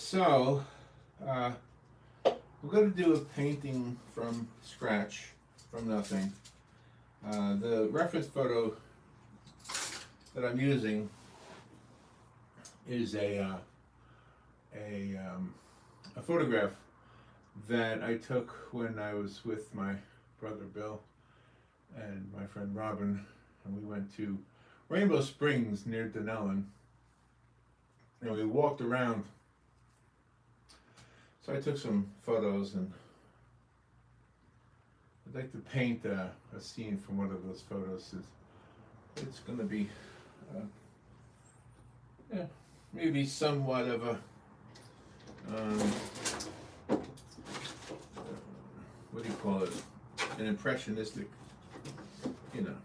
So, uh, we're going to do a painting from scratch, from nothing. The reference photo that I'm using is a photograph that I took when I was with my brother Bill and my friend Robin, and we went to Rainbow Springs near Denellen, and we walked around. So I took some photos, and I'd like to paint a scene from one of those photos. It's going to be, yeah, maybe somewhat of a, what do you call it? An impressionistic, you know.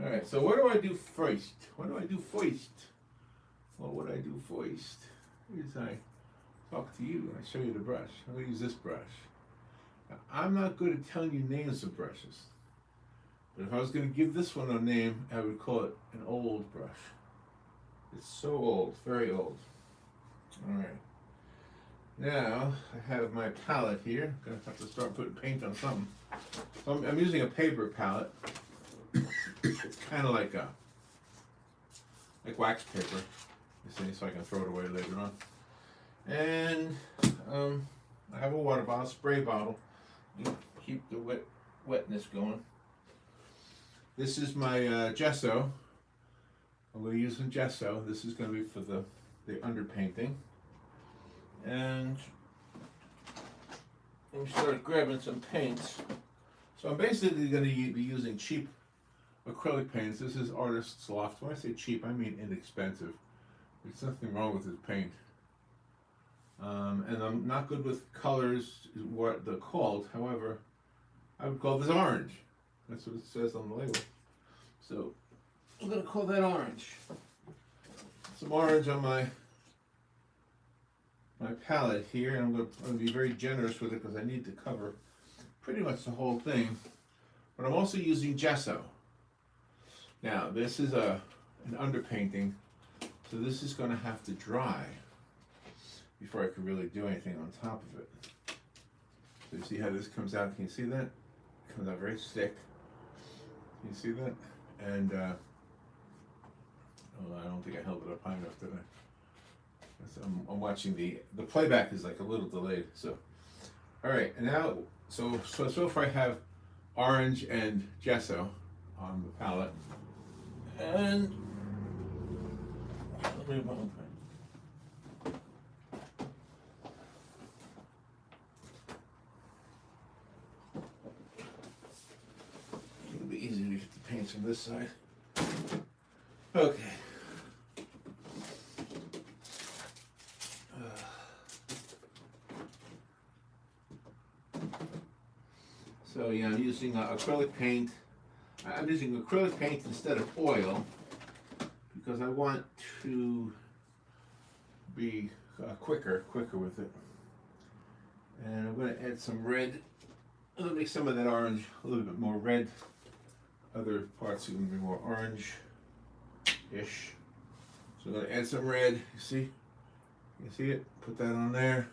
All right. So what do I do first? What do I do first? Well, what I do first is I talk to you and I show you the brush. I'm going to use this brush. Now, I'm not good at telling you names of brushes, but if I was going to give this one a name, I would call it an old brush. It's so old, very old. All right. Now I have my palette here. I'm going to have to start putting paint on something. So I'm using a paper palette. It's kind of like wax paper, you see, so I can throw it away later on. And I have a water bottle, spray bottle. You keep the wetness going. This is my gesso. I'm going to use some gesso. This is going to be for the underpainting. And let me start grabbing some paints. So I'm basically going to be using cheap acrylic paints. This is Artist's Loft. When I say cheap, I mean inexpensive. There's nothing wrong with this paint. And I'm not good with colors, what they're called. However, I would call this orange. That's what it says on the label. So I'm going to call that orange. Some orange on my palette here. And I'm going to be very generous with it because I need to cover pretty much the whole thing. But I'm also using gesso. Now, this is an underpainting, so this is going to have to dry before I can really do anything on top of it. So you see how this comes out? Can you see that? It comes out very thick. Can you see that? And oh, I don't think I held it up high enough, did I? So I'm watching the playback is like a little delayed. So, all right, and now so far I have orange and gesso on the palette. And let me move my it'll be easier to get the paints from this side. Okay. So yeah, I'm using acrylic paint. I'm using acrylic paint instead of oil because I want to be quicker with it. And I'm going to add some red. I'm going to make some of that orange a little bit more red. Other parts are going to be more orange-ish. So I'm going to add some red. You see? You see it? Put that on there.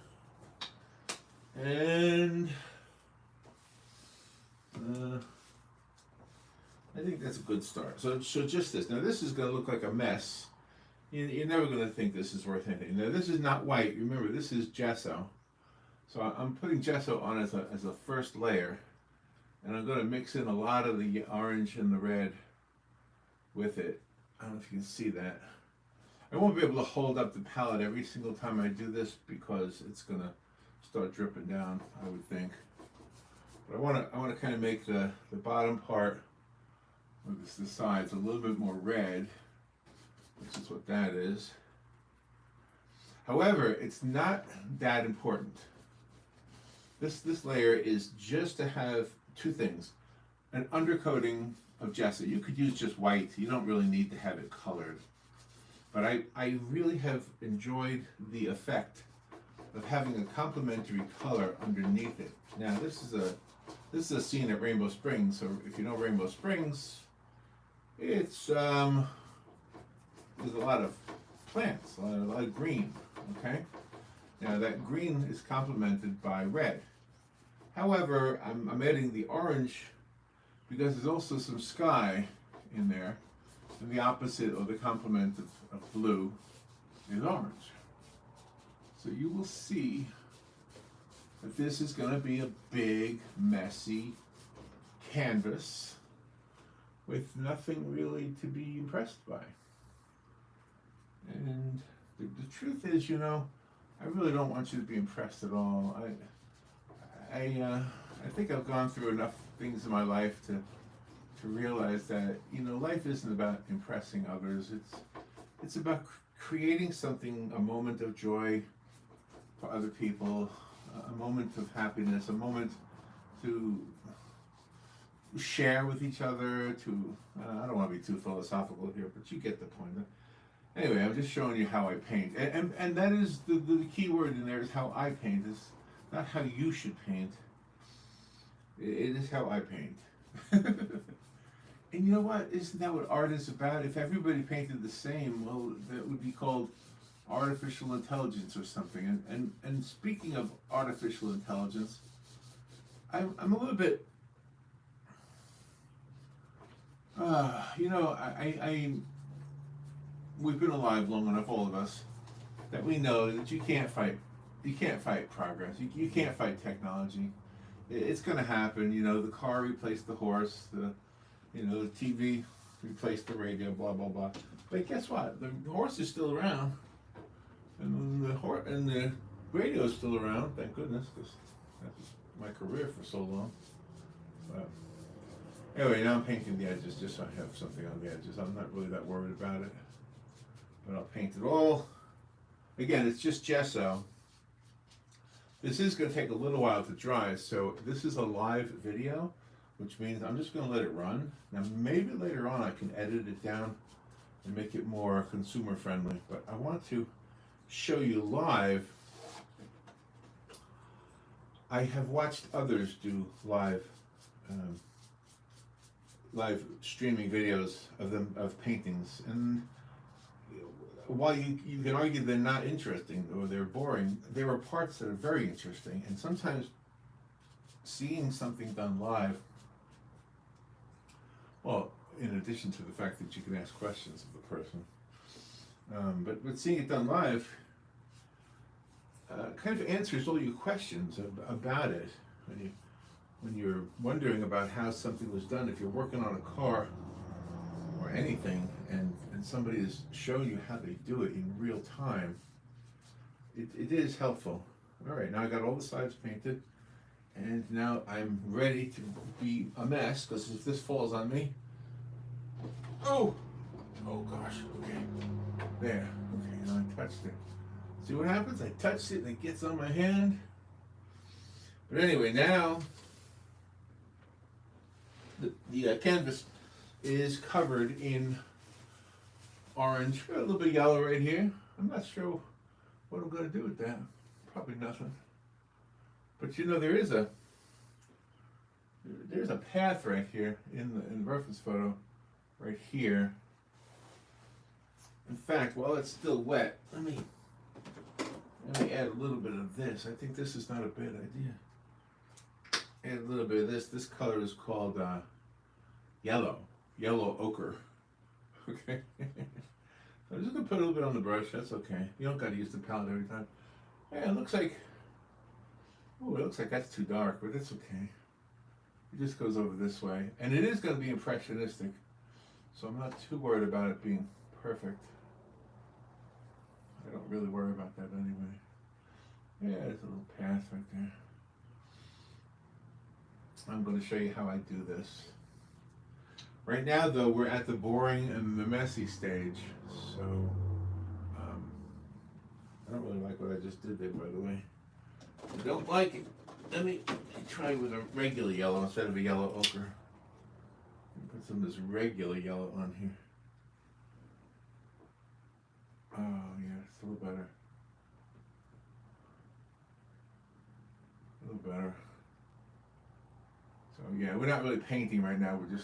And I think that's a good start. So just this. Now this is going to look like a mess. You're never going to think this is worth anything. Now this is not white. Remember, this is gesso. So I'm putting gesso on as a first layer. And I'm going to mix in a lot of the orange and the red with it. I don't know if you can see that. I won't be able to hold up the palette every single time I do this because it's going to start dripping down, I would think. But I want to kind of make the bottom part of the sides a little bit more red, which is what that is. However, it's not that important. This layer is just to have two things: an undercoating of gesso. You could use just white. You don't really need to have it colored. But I really have enjoyed the effect of having a complementary color underneath it. Now this is a scene at Rainbow Springs. So if you know Rainbow Springs, it's there's a lot of plants, a lot of green. okay? Now that green is complemented by red. However, I'm adding the orange because there's also some sky in there, and the opposite or the complement of blue is orange. So you will see that this is going to be a big, messy canvas with nothing really to be impressed by. And the truth is, you know, I really don't want you to be impressed at all. I think I've gone through enough things in my life to realize that, you know, life isn't about impressing others. It's about creating something, a moment of joy for other people, a moment of happiness, a moment to share with each other, to, I don't want to be too philosophical here, but you get the point. Anyway, I'm just showing you how I paint. And that is the key word in there is how I paint. It's not how you should paint. It is how I paint. And you know what? Isn't that what art is about? If everybody painted the same, well, that would be called artificial intelligence or something. And speaking of artificial intelligence, I'm a little bit, you know, we've been alive long enough, all of us, that we know that you can't fight progress. You can't fight technology. It's going to happen. You know, the car replaced the horse. The TV replaced the radio. Blah blah blah. But guess what? The horse is still around, and the radio is still around. Thank goodness, because that's my career for so long. But anyway, now I'm painting the edges just so I have something on the edges. I'm not really that worried about it. But I'll paint it all. Again, it's just gesso. This is going to take a little while to dry, so this is a live video, which means I'm just going to let it run. Now, maybe later on I can edit it down and make it more consumer friendly, but I want to show you live. I have watched others do live streaming videos of paintings, and while you can argue they're not interesting or they're boring, there are parts that are very interesting, and sometimes seeing something done live, well, in addition to the fact that you can ask questions of the person, but seeing it done live kind of answers all your questions about it. When you're wondering about how something was done, if you're working on a car or anything, and somebody is showing you how they do it in real time, it is helpful. All right, now I got all the sides painted, and now I'm ready to be a mess, because if this falls on me, oh gosh, okay, there, okay, now I touched it. See what happens? I touched it and it gets on my hand. But anyway, now the canvas is covered in orange, a little bit yellow right here. I'm not sure what I'm going to do with that. Probably nothing. But you know, there's a path right here in the reference photo, right here. In fact, while it's still wet, let me add a little bit of this. I think this is not a bad idea. Add a little bit of this. This color is called yellow ochre. Okay. So I'm just gonna put a little bit on the brush. That's okay. You don't gotta use the palette every time. Yeah, it looks like that's too dark, but it's okay. It just goes over this way, and it is gonna be impressionistic, so I'm not too worried about it being perfect. I don't really worry about that anyway. Yeah, there's a little path right there. I'm going to show you how I do this. Right now, though, we're at the boring and the messy stage, so I don't really like what I just did there, by the way. I don't like it. Let me try with a regular yellow instead of a yellow ochre. Put some of this regular yellow on here. Oh, yeah, it's a little better. A little better. So yeah, we're not really painting right now. We're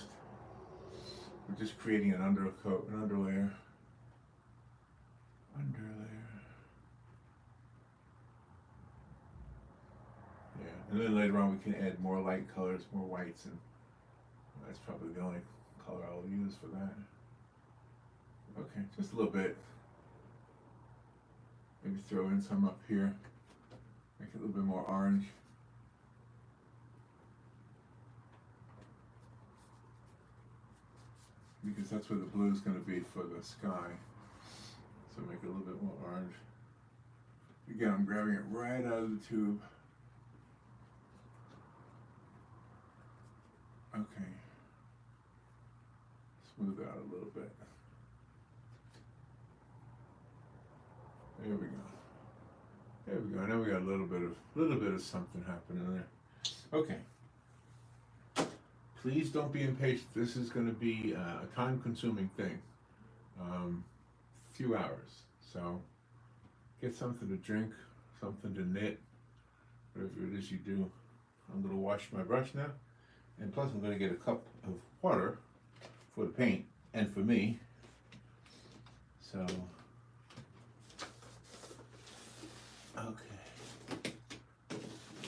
just creating an undercoat, an underlayer. And then later on we can add more light colors, more whites, and that's probably the only color I'll use for that. Okay, just a little bit. Maybe throw in some up here. Make it a little bit more orange. Because that's where the blue is going to be for the sky. So make it a little bit more orange. Again, I'm grabbing it right out of the tube. Okay. Smooth out a little bit. There we go. There we go. Now we got a little bit of something happening there. Okay. Please don't be impatient. This is going to be a time-consuming thing. Few hours. So get something to drink, something to knit, whatever it is you do. I'm going to wash my brush now, and plus I'm going to get a cup of water for the paint and for me. So, okay.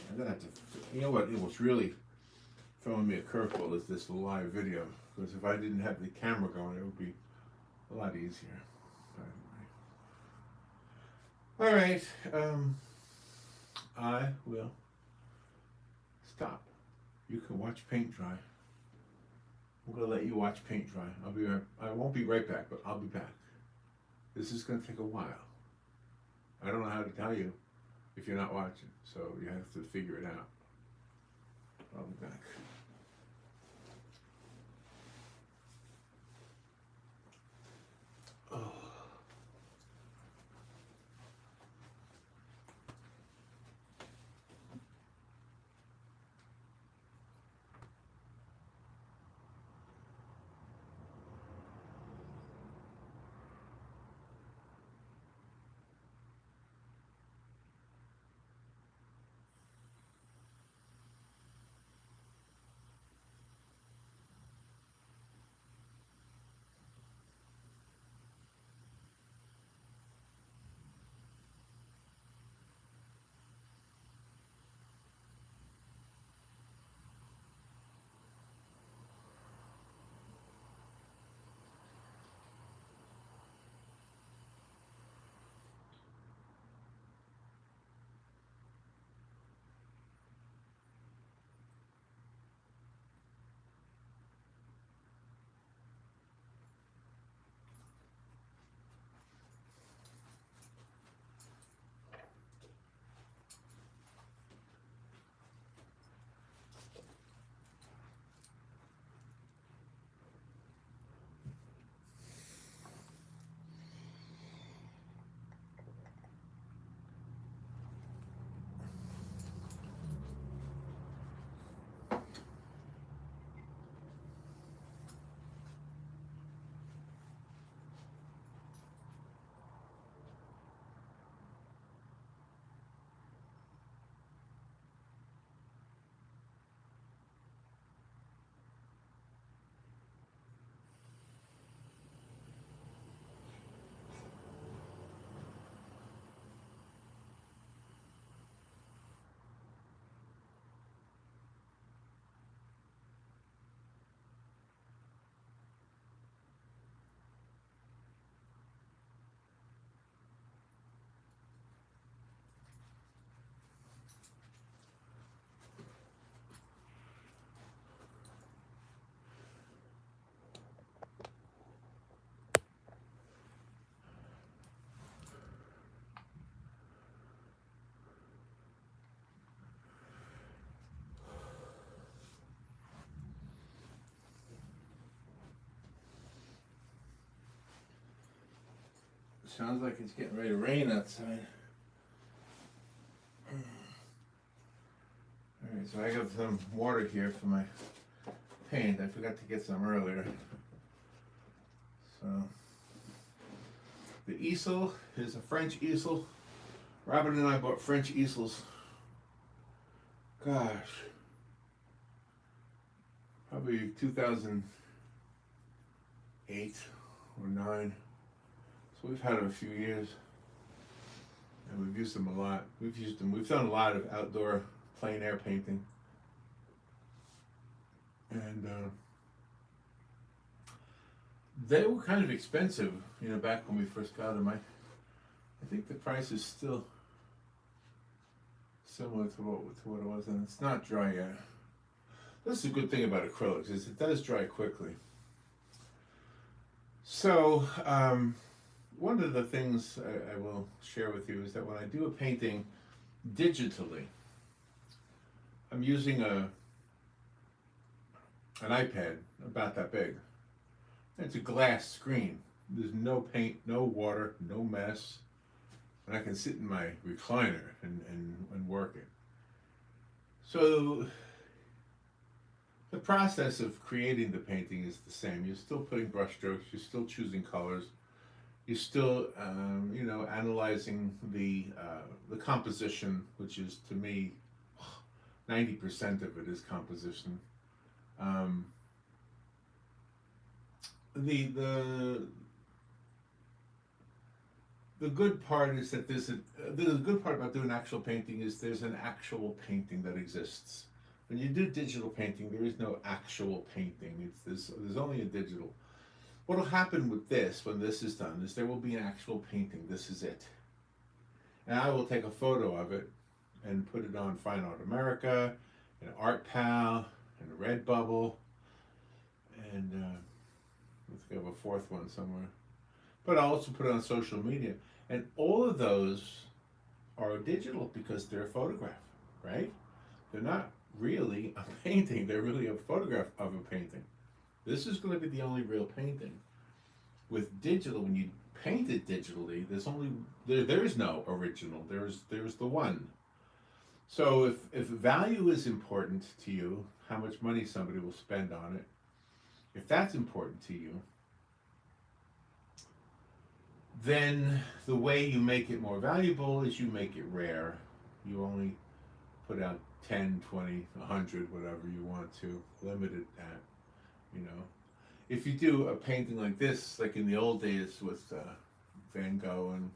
I'm going to have to, you know what, it was really throwing me a curveball is this live video, because if I didn't have the camera going, it would be a lot easier. All right, I will stop. You can watch paint dry. I'm gonna let you watch paint dry. I won't be right back, but I'll be back. This is gonna take a while. I don't know how to tell you if you're not watching, so you have to figure it out. I'll be back. Oh. Sounds like it's getting ready to rain outside. Alright, so I got some water here for my paint. I forgot to get some earlier. So, the easel is a French easel. Robin and I bought French easels. Gosh. Probably 2008 or 9. So we've had them a few years, and we've used them a lot. We've used them. We've done a lot of outdoor plein air painting. And they were kind of expensive, you know, back when we first got them. I think the price is still similar to what it was, and it's not dry yet. This is a good thing about acrylics, is it does dry quickly. So one of the things I will share with you is that when I do a painting digitally, I'm using an iPad about that big. It's a glass screen. There's no paint, no water, no mess. And I can sit in my recliner and work it. So the process of creating the painting is the same. You're still putting brush strokes, you're still choosing colors, you're still you know, analyzing the composition, which is, to me, 90% of it is composition. The good part is that the good part about doing actual painting is there's an actual painting that exists. When you do digital painting, there is no actual painting. There's only a digital. What will happen with this, when this is done, is there will be an actual painting. This is it. And I will take a photo of it and put it on Fine Art America, and Art Pal, and Redbubble, and let's go have a fourth one somewhere. But I'll also put it on social media. And all of those are digital because they're a photograph, right? They're not really a painting, they're really a photograph of a painting. This is going to be the only real painting. With digital, when you paint it digitally, there is no original, there's the one. So if value is important to you, how much money somebody will spend on it, if that's important to you, then the way you make it more valuable is you make it rare. You only put out 10, 20, 100, whatever you want to, limit it at, you know. If you do a painting like this, like in the old days with Van Gogh and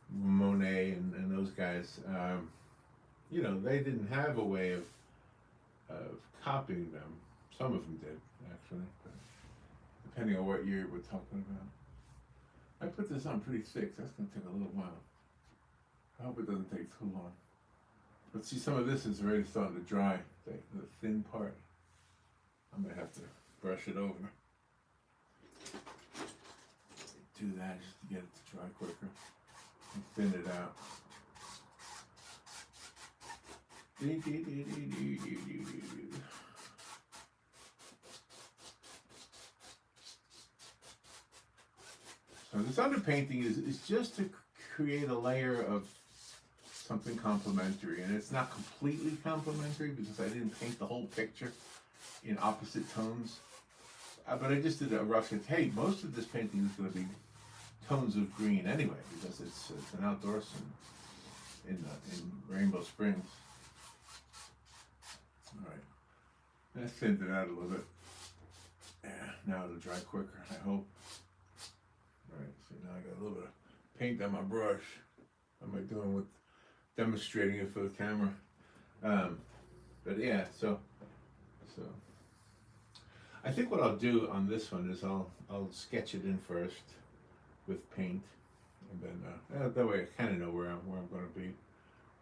Monet and those guys, you know, they didn't have a way of copying them. Some of them did, actually, but depending on what year we're talking about. I put this on pretty thick, so that's going to take a little while. I hope it doesn't take too long. But see, some of this is already starting to dry, the thin part. I'm going to have to brush it over. Do that just to get it to dry quicker and thin it out. So this underpainting is just to create a layer of something complementary, and it's not completely complementary because I didn't paint the whole picture in opposite tones, but I just did a rough sketch. Hey, most of this painting is going to be tones of green anyway because it's an outdoor scene in Rainbow Springs. All right, I thinned it out a little bit. Yeah, now it'll dry quicker, I hope. Alright, so now I got a little bit of paint on my brush. How am I doing with demonstrating it for the camera? But yeah, so I think what I'll do on this one is I'll sketch it in first with paint, and then that way I kind of know where I'm going to be,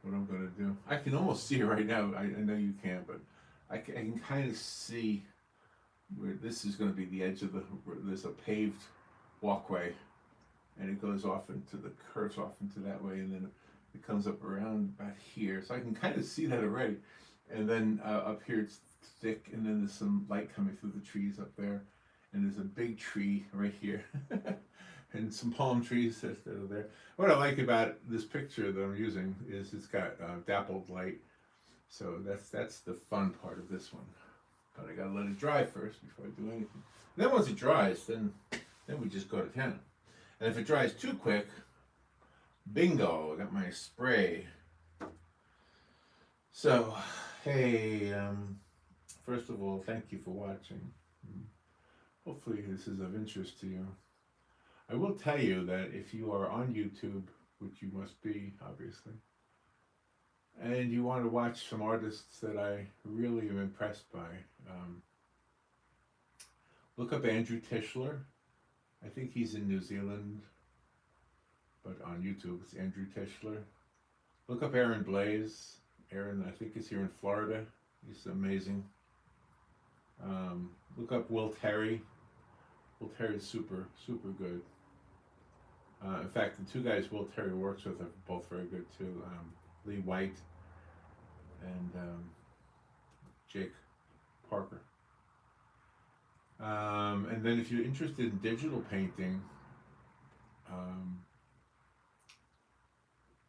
what I'm going to do. I can almost see it right now. I know you can't, but I can kind of see where this is going to be the edge of there's a paved walkway, and it goes off curves off into that way, and then it comes up around about here. So I can kind of see that already. And then up here it's thick, and then there's some light coming through the trees up there, and there's a big tree right here, and some palm trees that are there. What I like about this picture that I'm using is it's got dappled light, so that's the fun part of this one. But I gotta let it dry first before I do anything. And then once it dries, then we just go to town. And if it dries too quick, bingo, I got my spray. So, hey, first of all, thank you for watching. Hopefully this is of interest to you. I will tell you that if you are on YouTube, which you must be, obviously, and you want to watch some artists that I really am impressed by, look up Andrew Tischler. I think he's in New Zealand, but on YouTube it's Andrew Tischler. Look up Aaron Blaze. Aaron, I think, is here in Florida. He's amazing. Look up Will Terry. Will Terry is super, super good. In fact, the two guys Will Terry works with are both very good too. Lee White and Jake Parker. And then if you're interested in digital painting,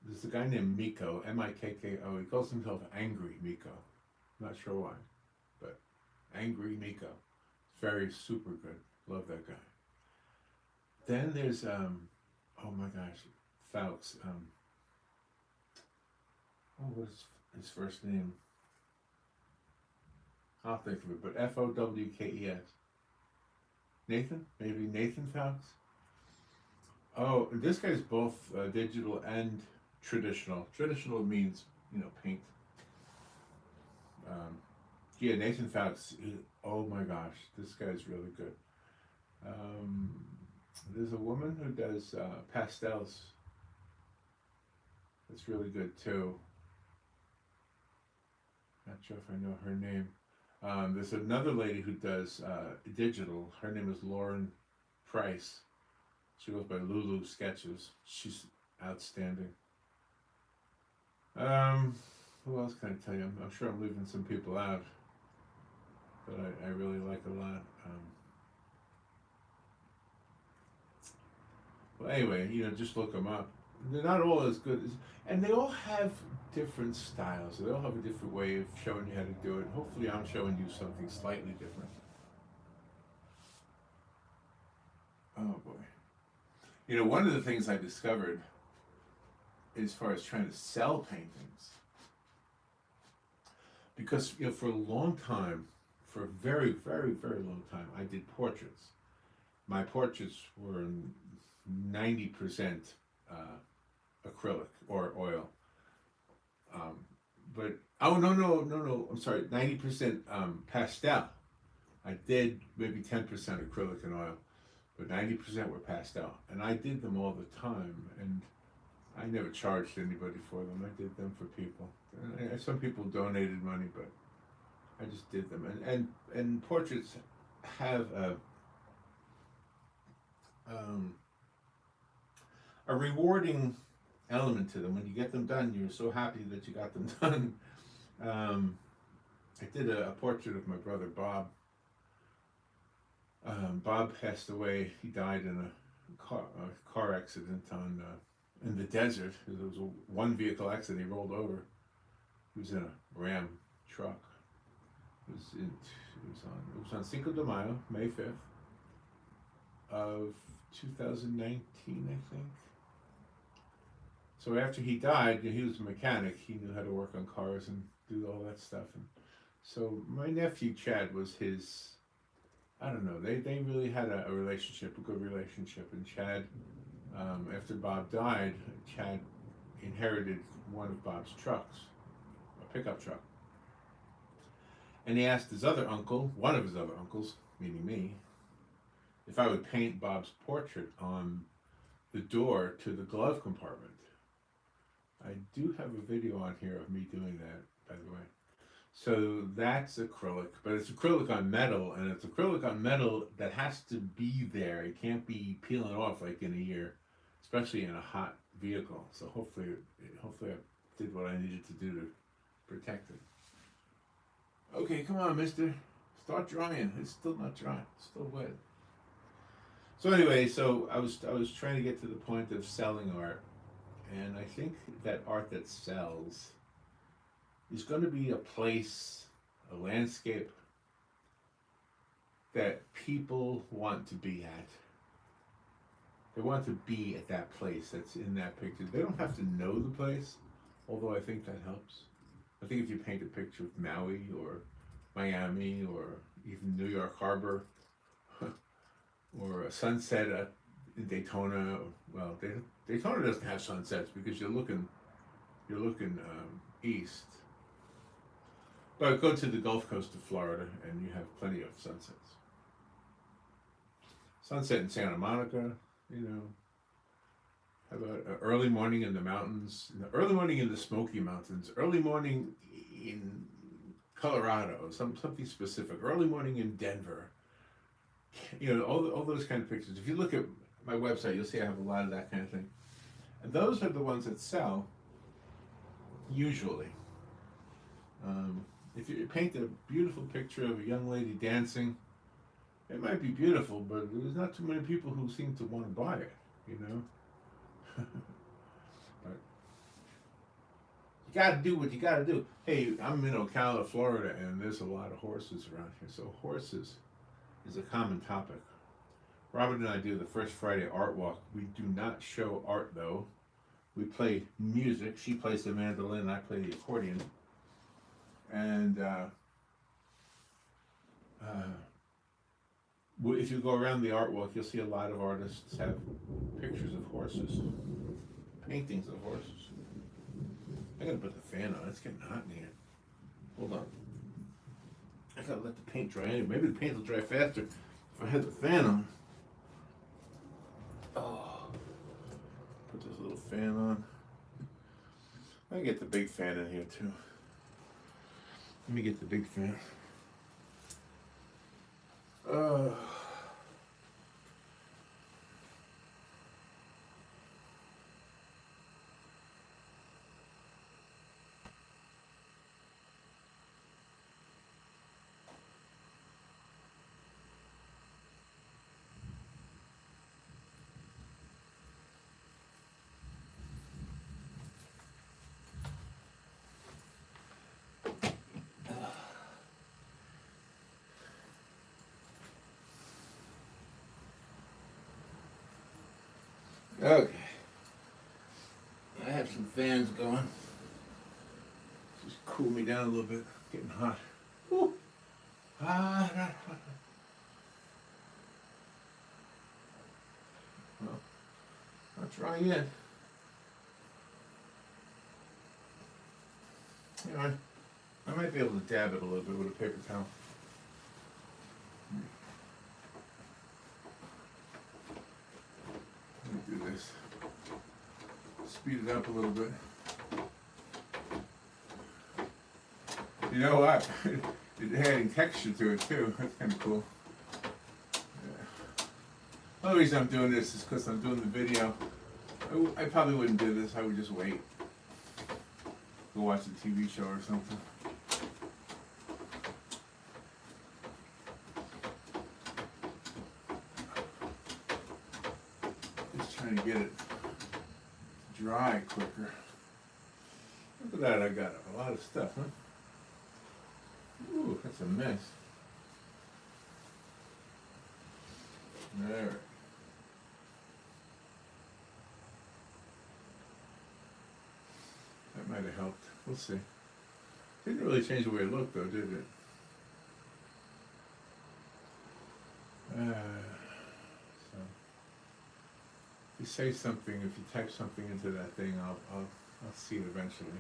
there's a guy named Miko, Mikko. He calls himself Angry Miko. Not sure why, but Angry Miko. Very super good. Love that guy. Then there's oh my gosh, Fowkes. What's his first name? I'll think of it, but Fowkes. Nathan? Maybe Nathan Fowkes? Oh, this guy's both digital and traditional. Traditional means, paint. Yeah, Nathan Fowkes. Oh my gosh, this guy's really good. There's a woman who does pastels. That's really good too. Not sure if I know her name. There's another lady who does digital. Her name is Lauren Price. She goes by Lulu Sketches. She's outstanding. Who else can I tell you? I'm sure I'm leaving some people out, but I really like a lot. Well, anyway, just look them up. They're not all as good as, and they all have different styles. They all have a different way of showing you how to do it. Hopefully, I'm showing you something slightly different. Oh boy. One of the things I discovered as far as trying to sell paintings, because for a long time, for a very, very, very long time, I did portraits. My portraits were 90% acrylic or oil. But no, I'm sorry, 90% pastel. I did maybe 10% acrylic and oil, but 90% were pastel, and I did them all the time, and I never charged anybody for them. I did them for people. And some people donated money, but I just did them. And portraits have a rewarding element to them. When you get them done, you're so happy that you got them done. I did a portrait of my brother Bob. Bob passed away. He died in a car accident in the desert. It was a one-vehicle accident. He rolled over. He was in a Ram truck. It was on Cinco de Mayo, May 5th of 2019, I think. So after he died, he was a mechanic. He knew how to work on cars and do all that stuff. And so my nephew Chad was his. I don't know. They really had a relationship, a good relationship. And Chad, after Bob died, Chad inherited one of Bob's trucks, a pickup truck. And he asked his other uncle, one of his other uncles, meaning me, if I would paint Bob's portrait on the door to the glove compartment. I do have a video on here of me doing that, by the way. So that's acrylic, but it's acrylic on metal, and it's acrylic on metal that has to be there. It can't be peeling off like in a year, especially in a hot vehicle. So hopefully I did what I needed to do to protect it. Okay, come on, mister. Start drying. It's still not dry. It's still wet. So anyway, I was trying to get to the point of selling art, and I think that art that sells is going to be a place, a landscape that people want to be at. They want to be at that place that's in that picture. They don't have to know the place, although I think that helps. I think if you paint a picture of Maui or Miami or even New York Harbor or a sunset in Daytona, well, Daytona doesn't have sunsets because you're looking you're looking east. But go to the Gulf Coast of Florida and you have plenty of sunsets. Sunset in Santa Monica, you know. How about an early morning in the mountains, early morning in the Smoky Mountains, early morning in Colorado, something specific, early morning in Denver. You know, all those kind of pictures. If you look at my website, you'll see I have a lot of that kind of thing. And those are the ones that sell, usually. If you paint a beautiful picture of a young lady dancing, it might be beautiful, but there's not too many people who seem to want to buy it, you know? But you gotta do what you gotta do. Hey, I'm in Ocala, Florida, and there's a lot of horses around here. So horses is a common topic. Robin and I do the First Friday Art Walk. We do not show art, though. We play music. She plays the mandolin, I play the accordion. And if you go around the art walk, you'll see a lot of artists have pictures of horses, paintings of horses. I gotta put the fan on. It's getting hot in here. Hold on. I gotta let the paint dry anyway. Maybe the paint will dry faster if I had the fan on. Oh, put this little fan on. I can get the big fan in here too. Let me get the big fan. Okay. I have some fans going. Just cool me down a little bit. Getting hot. Woo. Hot. Well, not dry yet. You know, I might be able to dab it a little bit with a paper towel. Do this. Speed it up a little bit. You know what? It's adding texture to it too. That's kind of cool. Yeah. The only reason I'm doing this is because I'm doing the video. I probably wouldn't do this. I would just wait. Go watch a TV show or something. Trying to get it dry quicker. Look at that, I got a lot of stuff, huh? Ooh, that's a mess. Alright. That might have helped. We'll see. Didn't really change the way it looked though, did it? If you say something, if you type something into that thing, I'll see it eventually.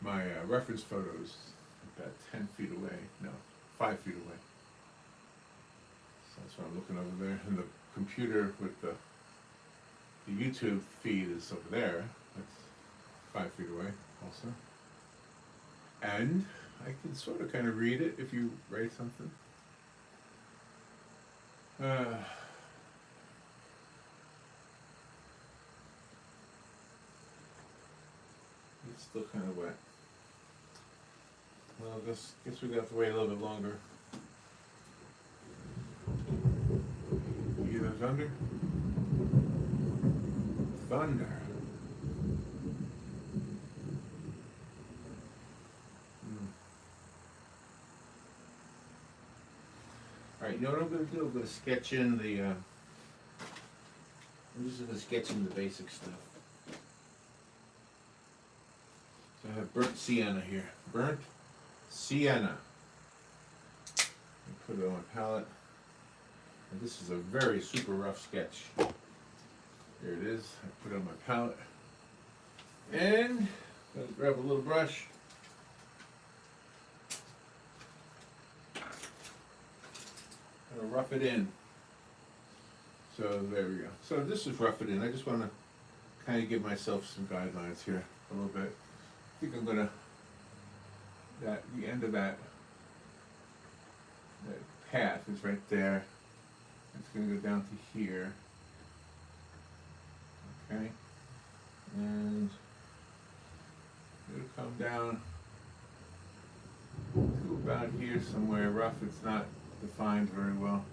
My reference photos about 10 feet away. No, 5 feet away. So that's what I'm looking over there. And the computer with the YouTube feed is over there. That's 5 feet away also. And I can sort of kind of read it if you write something. It's still kind of wet. Well, guess we got to wait a little bit longer. You hear that thunder? Thunder. Alright, you know what I'm going to do? I'm going to sketch in the, I'm just going to sketch in the basic stuff. So I have burnt sienna here. Burnt sienna. Put it on my palette. And this is a very super rough sketch. Here it is. I put it on my palette. And I'm going to grab a little brush. I'm going to rough it in. So there we go. So this is rough it in. I just want to kind of give myself some guidelines here a little bit. I think I'm going to, the end of that path is right there. It's going to go down to here. Okay. And it'll come down to about here somewhere. Rough, it's not defined very well.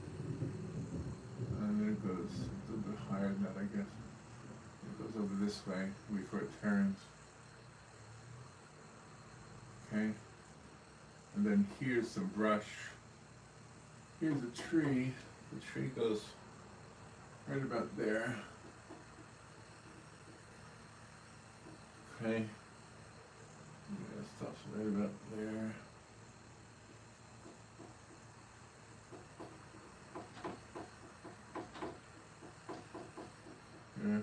And then it goes a little bit higher than that, I guess. It goes over this way before it turns. Okay. And then here's some brush. Here's a tree. The tree goes right about there. Okay. Yeah, stops right about there. Yeah.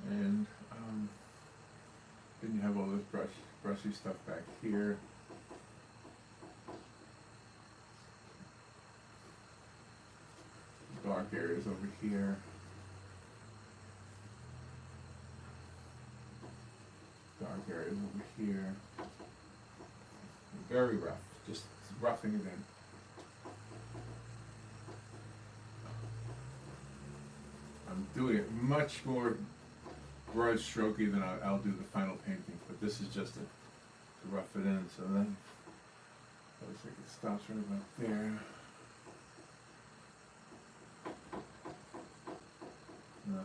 And then you have all this brushy stuff back here. Dark areas over here. Dark areas over here. Very rough, just roughing it in. I'm doing it much more broad strokey than I'll do the final painting, but this is just to rough it in. So then, looks like it stops right about there. No.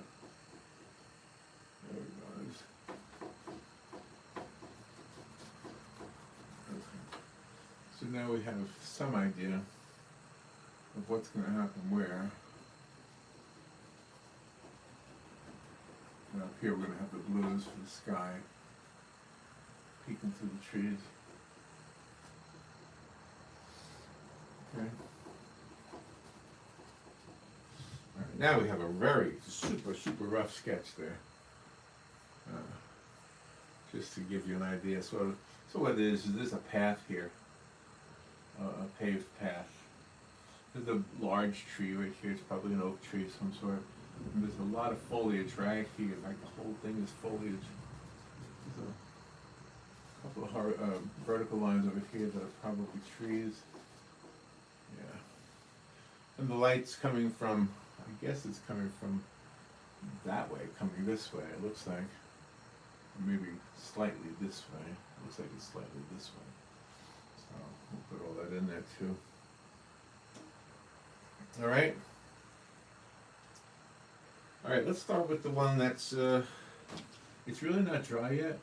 There it goes. Okay. So now we have some idea of what's going to happen where. And up here we're going to have the blues for the sky peeking through the trees. Okay. All right, now we have a very super rough sketch there. Just to give you an idea. So what it is there's a path here, a paved path. There's a large tree right here. It's probably an oak tree of some sort. And there's a lot of foliage right here. Like the whole thing is foliage. There's a couple of vertical lines over here that are probably trees. Yeah. And the light's coming from, I guess it's coming from that way, coming this way, it looks like. Maybe slightly this way. It looks like it's slightly this way. So we'll put all that in there too. All right. All right, let's start with the one that's, it's really not dry yet.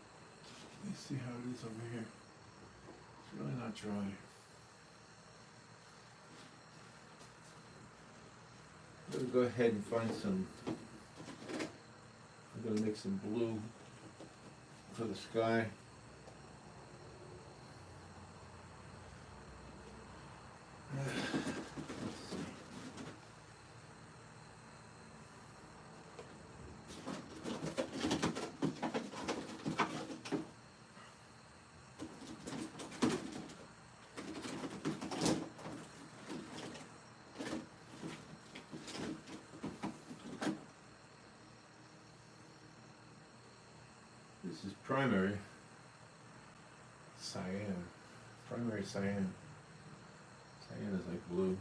Let me see how it is over here. It's really not dry. I'm going to go ahead and find some, I'm going to make some blue for the sky. This is primary cyan. Primary cyan. Cyan is like blue.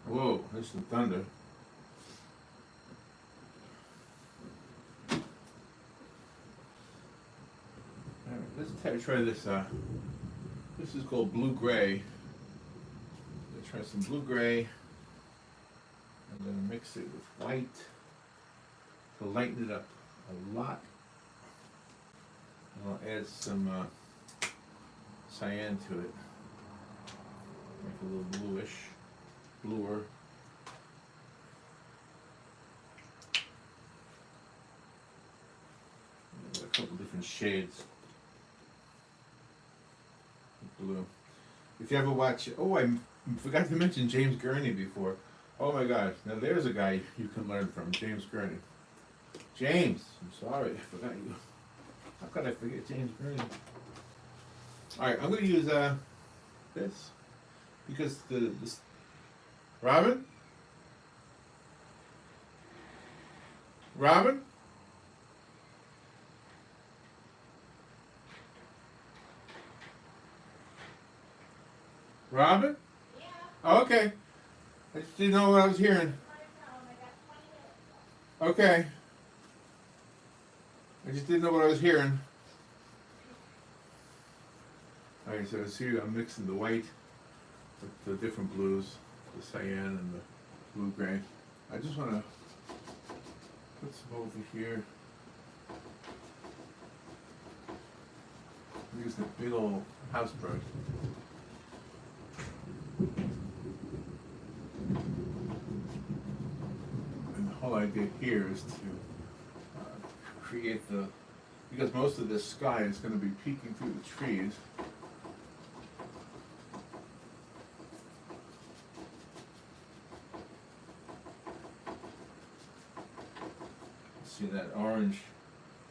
Whoa, there's some thunder. to try this. This is called blue gray. Let's try some blue gray. I'm going to mix it with white to lighten it up a lot. And I'll add some cyan to it. Make it a little bluish, bluer. A couple different shades of blue. If you ever watch, oh, I forgot to mention James Gurney before. Oh my gosh, now there's a guy you can learn from, James Gurney. James, I'm sorry, I forgot you. How could I forget James Gurney? Alright, I'm going to use this because this Robin? Robin? Robin? Yeah. Okay. I just didn't know what I was hearing. Okay. I just didn't know what I was hearing. Alright, so see I'm mixing the white with the different blues, the cyan and the blue gray. I just want to put some over here. Use the big old house brush. And the whole idea here is to create because most of this sky is going to be peeking through the trees. See that orange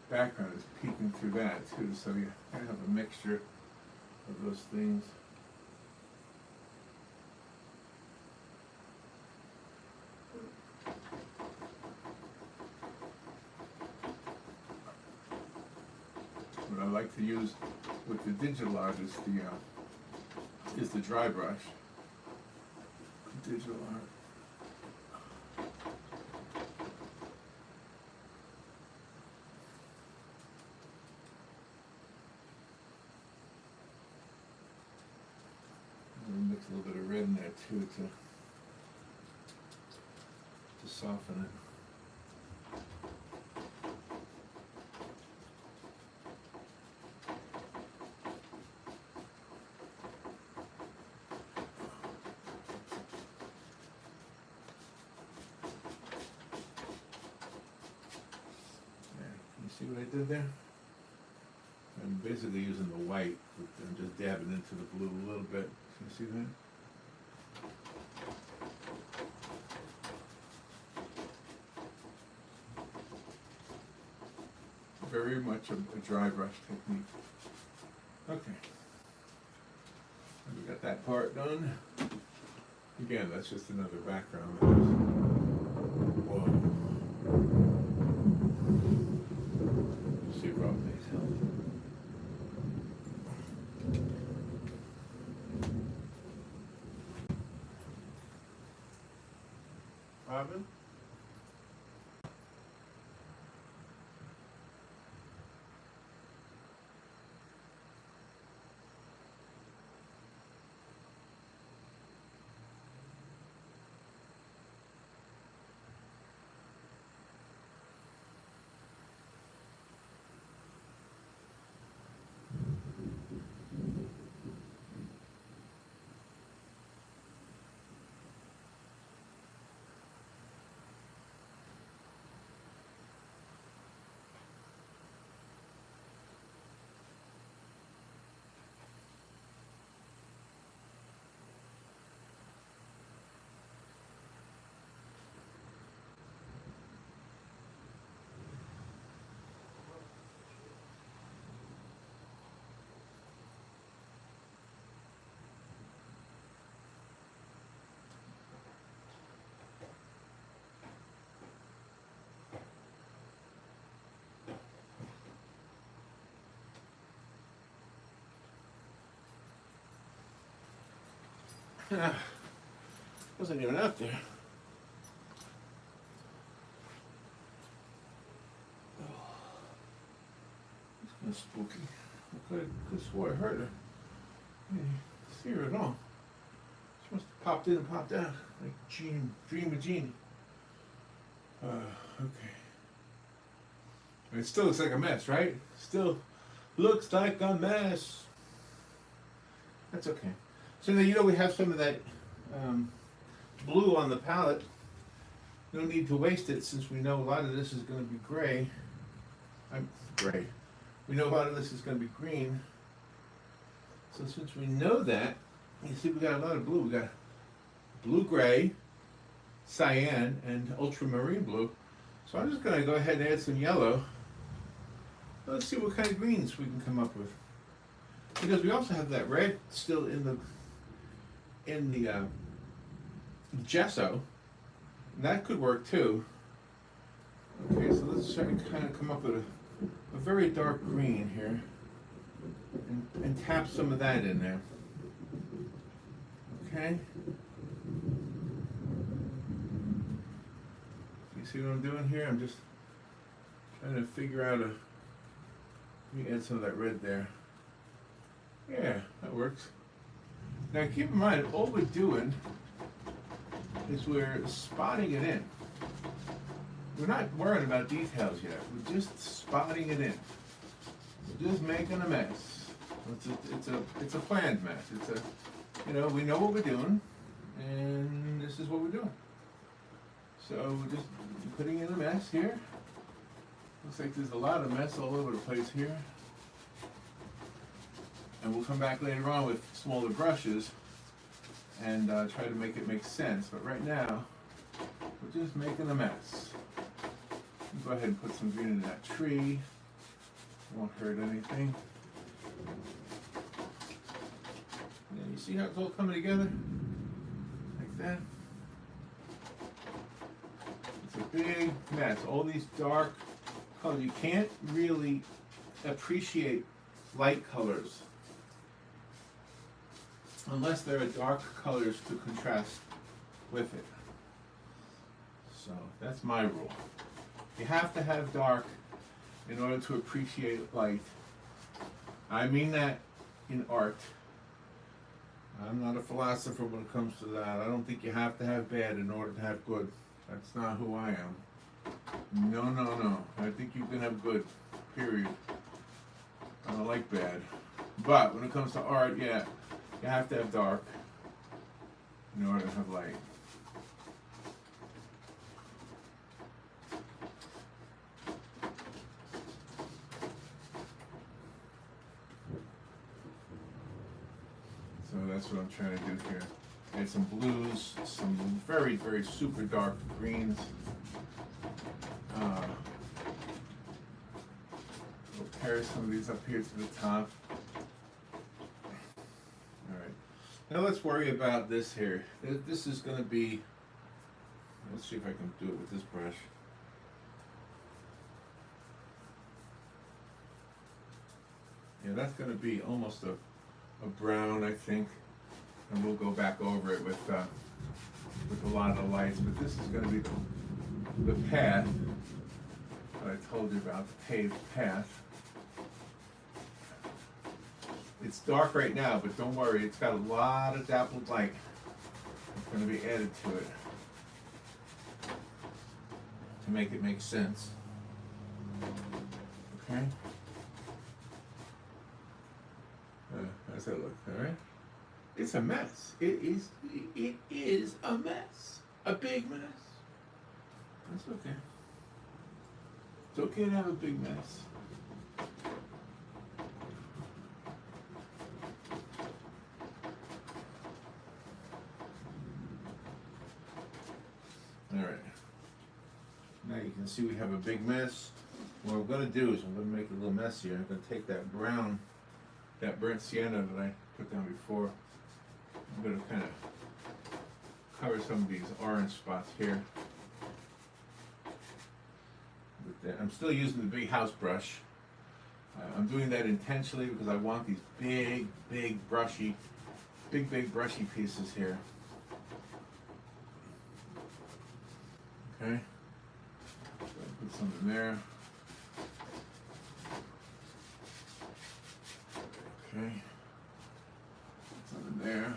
background is peeking through that too, so you kind of have a mixture of those things. What I like to use with the digital art is the dry brush. Digital art. Mix a little bit of red in there too to soften it. See what I did there? I'm basically using the white, I'm just dabbing into the blue a little bit. Can you see that? Very much a dry brush technique. Okay. And we got that part done. Again, that's just another background. Whoa. See if Rob needs help. Robin? Wasn't even out there. Oh, it's kind of spooky. could have swore I heard her. I didn't see her at all. She must have popped in and popped out, like Dream of Jeannie. Okay. It still looks like a mess, right? Still looks like a mess. That's okay. So now we have some of that blue on the palette. No need to waste it since we know a lot of this is going to be gray. Gray. We know a lot of this is going to be green. So since we know that, you see we got a lot of blue. We got blue-gray, cyan, and ultramarine blue. So I'm just going to go ahead and add some yellow. Let's see what kind of greens we can come up with. Because we also have that red still in the gesso. And that could work too. Okay, so let's try to kind of come up with a very dark green here. And tap some of that in there. Okay? You see what I'm doing here? I'm just trying to figure out let me add some of that red there. Yeah, that works. Now keep in mind, all we're doing is we're spotting it in. We're not worrying about details yet. We're just spotting it in. We're just making a mess. It's a planned mess. We know what we're doing, and this is what we're doing. So we're just putting in a mess here. Looks like there's a lot of mess all over the place here. And we'll come back later on with smaller brushes and try to make it make sense. But right now, we're just making a mess. Go ahead and put some green in that tree. Won't hurt anything. And you see how it's all coming together? Like that. It's a big mess. All these dark colors. You can't really appreciate light colors unless there are dark colors to contrast with it. So that's my rule. You have to have dark in order to appreciate light. I mean that in art. I'm not a philosopher when it comes to that. I don't think you have to have bad in order to have good. That's not who I am. No. I think you can have good, period. I don't like bad. But when it comes to art, yeah, you have to have dark in order to have light. So that's what I'm trying to do here. Add some blues, some very, very super dark greens. We'll carry some of these up here to the top. Alright. Now let's worry about this here. This is going to be, let's see if I can do it with this brush. Yeah, that's going to be almost a brown, I think, and we'll go back over it with a lot of the lights. But this is going to be the path that I told you about, the paved path. It's dark right now, but don't worry, it's got a lot of dappled light. It's going to be added to it to make it make sense. Okay. How's that look? All right. It's a mess. It is a mess. A big mess. That's okay. It's okay to have a big mess. All right. Now you can see we have a big mess. What I'm going to do is I'm going to make it a little messier. I'm going to take that brown, that burnt sienna that I put down before. I'm going to kind of cover some of these orange spots here. I'm still using the big house brush. I'm doing that intentionally because I want these big brushy pieces here. Okay. So put some in there. Okay. It's under there.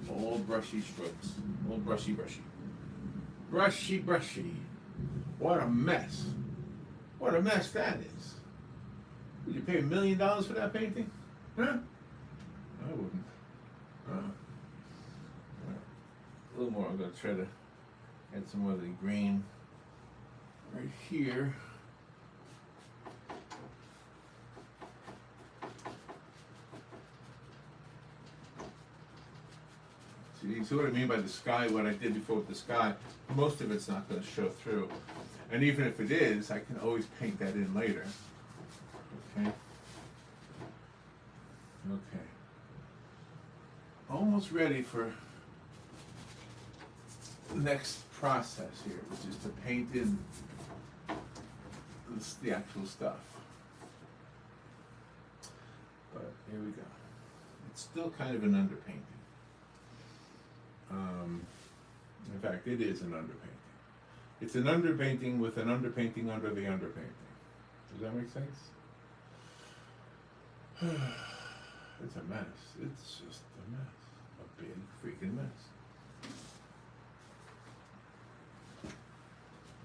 All brushy strokes. All brushy, brushy. Brushy, brushy. What a mess. What a mess that is. Would you pay $1 million for that painting? Huh? I wouldn't. A little more. I'm going to try to add some more of the green right here. See what I mean by the sky, what I did before with the sky? Most of it's not going to show through. And even if it is, I can always paint that in later. Okay. Okay. Almost ready for the next process here, which is to paint in the actual stuff. But here we go. It's still kind of an underpainting. In fact, it is an underpainting. It's an underpainting with an underpainting under the underpainting. Does that make sense? It's a mess. It's just a mess. A big freaking mess.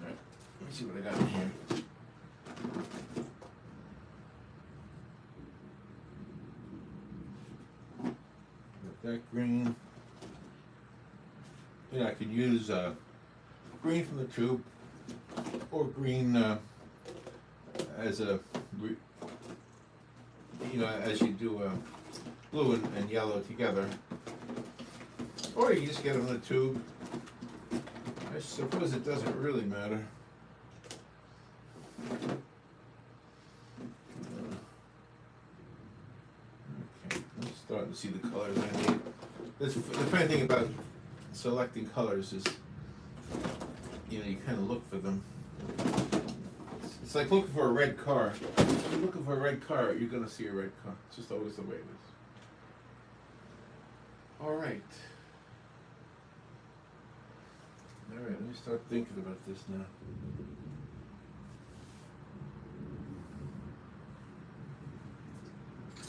Alright, let me see what I got in here. Got that green. Yeah, I could use green from the tube or green as a, as you do blue and yellow together. Or you can just get it on the tube. I suppose it doesn't really matter. Okay, I'm starting to see the colors I need. The funny thing about selecting colors is, you kind of look for them. It's like looking for a red car. If you're looking for a red car, you're going to see a red car. It's just always the way it is. All right. All right, let me start thinking about this now.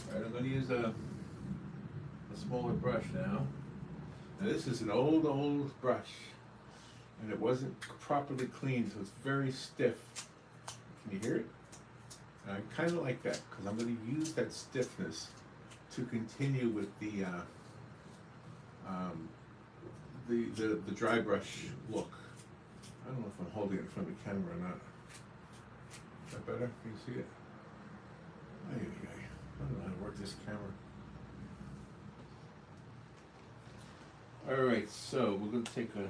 All right, I'm going to use a smaller brush now. Now this is an old brush, and it wasn't properly cleaned, so it's very stiff. Can you hear it? I kind of like that because I'm going to use that stiffness to continue with the dry brush look. I don't know if I'm holding it in front of the camera or not. Is that better? Can you see it? I don't know how to work this camera. Alright, so we're going to take a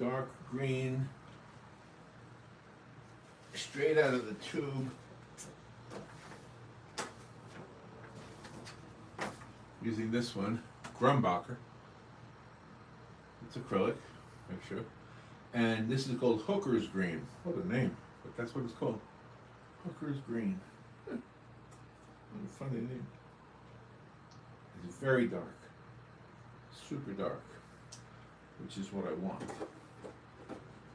dark green straight out of the tube. Using this one, Grumbacher. It's acrylic, make sure. And this is called Hooker's Green. What a name, but that's what it's called. Hooker's Green. What a funny name. It's very dark. Super dark, which is what I want.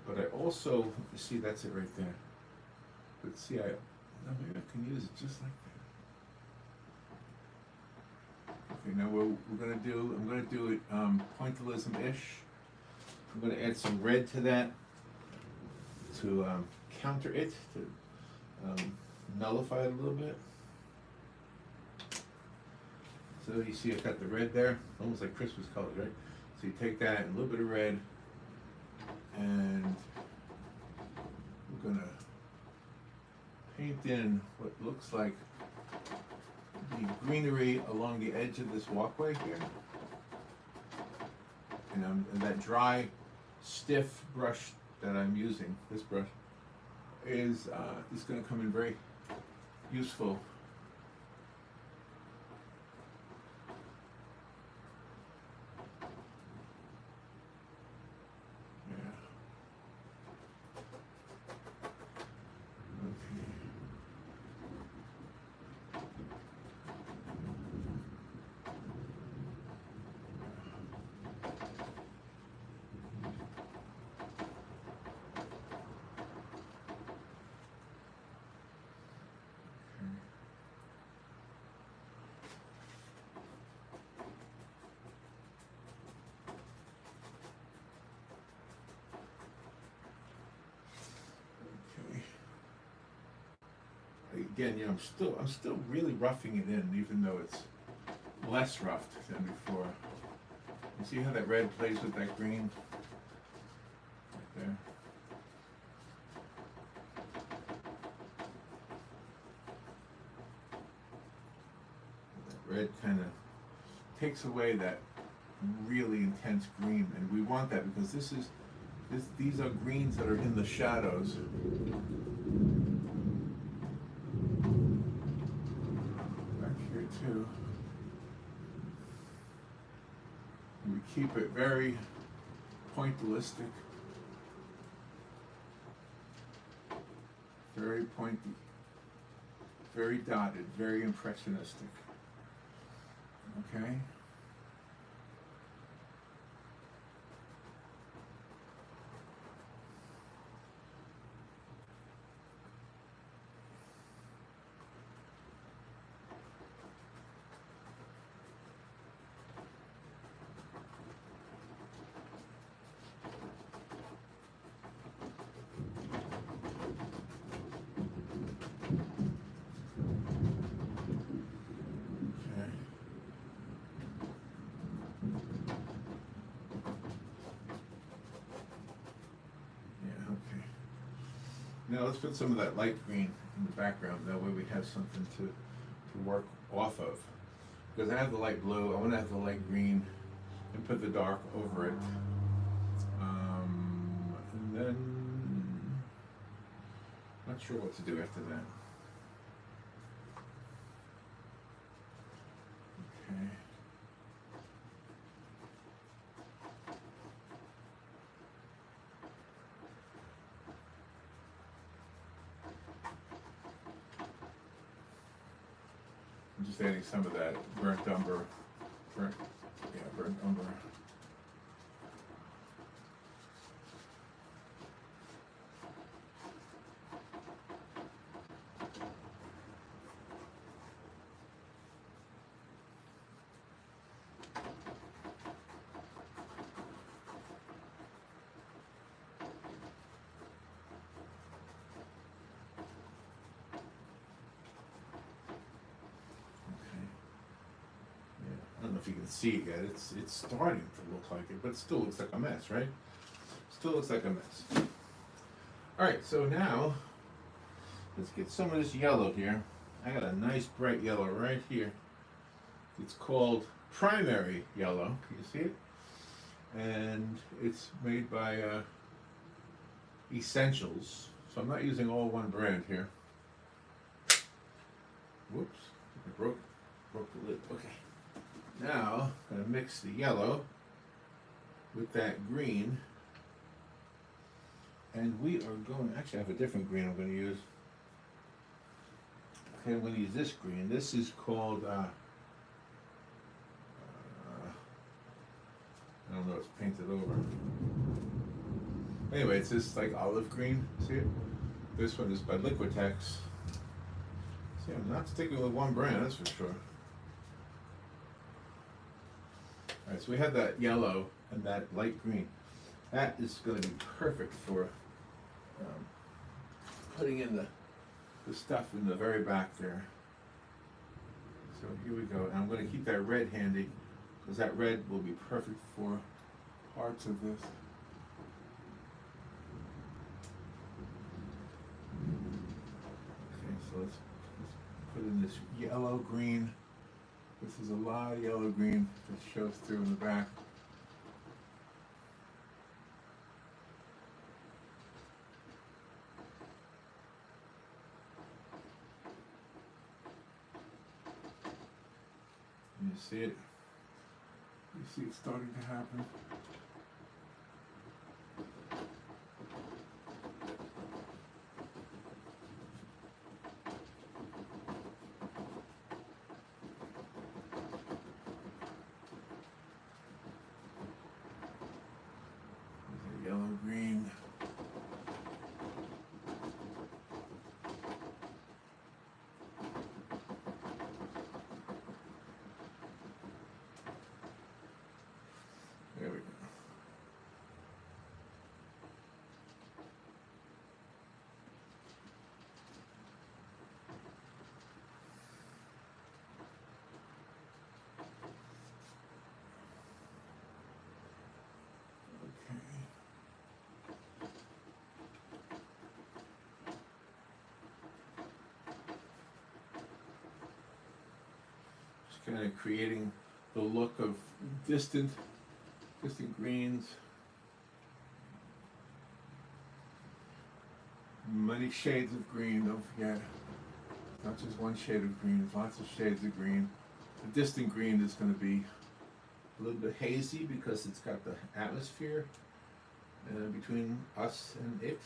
But I also, you see, that's it right there. But see, maybe I can use it just like that. Okay, now I'm gonna do it pointillism-ish. I'm gonna add some red to that to counter it, to nullify it a little bit. So you see I've got the red there, almost like Christmas colors, right? So you take that and a little bit of red, and we're gonna paint in what looks like the greenery along the edge of this walkway here. And that dry, stiff brush that I'm using, this brush, is gonna come in very useful. again, you know, I'm still really roughing it in, even though it's less roughed than before. You see how that red plays with that green? Right there. That red kind of takes away that really intense green, and we want that because these are greens that are in the shadows. Back here too. And we keep it very pointillistic, very pointy, very dotted, very impressionistic. Okay? Now let's put some of that light green in the background. That way we have something to work off of. Because I have the light blue, I want to have the light green and put the dark over it. And then, not sure what to do after that. Okay. I'm just adding some of that burnt umber. Burnt umber. I don't know if you can see it yet. It's starting to look like it, but it still looks like a mess, right? Still looks like a mess. All right, so now let's get some of this yellow here. I got a nice bright yellow right here. It's called primary yellow. Can you see it? And it's made by Essentials. So I'm not using all one brand here. Whoops! I broke the lid. Okay. Now, I'm going to mix the yellow with that green, and we are going, actually I have a different green I'm going to use. Okay, I'm going to use this green. This is called, I don't know, it's painted over. Anyway, it's this like olive green, see it? This one is by Liquitex. See, I'm not sticking with one brand, that's for sure. Alright, so we have that yellow and that light green. That is going to be perfect for putting in the stuff in the very back there. So here we go. And I'm going to keep that red handy because that red will be perfect for parts of this. Okay, so let's put in this yellow green. This is a lot of yellow green that shows through in the back. You see it? You see it starting to happen? Yellow, green. There we go. kind of creating the look of distant greens. Many shades of green, don't forget. Not just one shade of green, there's lots of shades of green. The distant green is going to be a little bit hazy because it's got the atmosphere between us and it.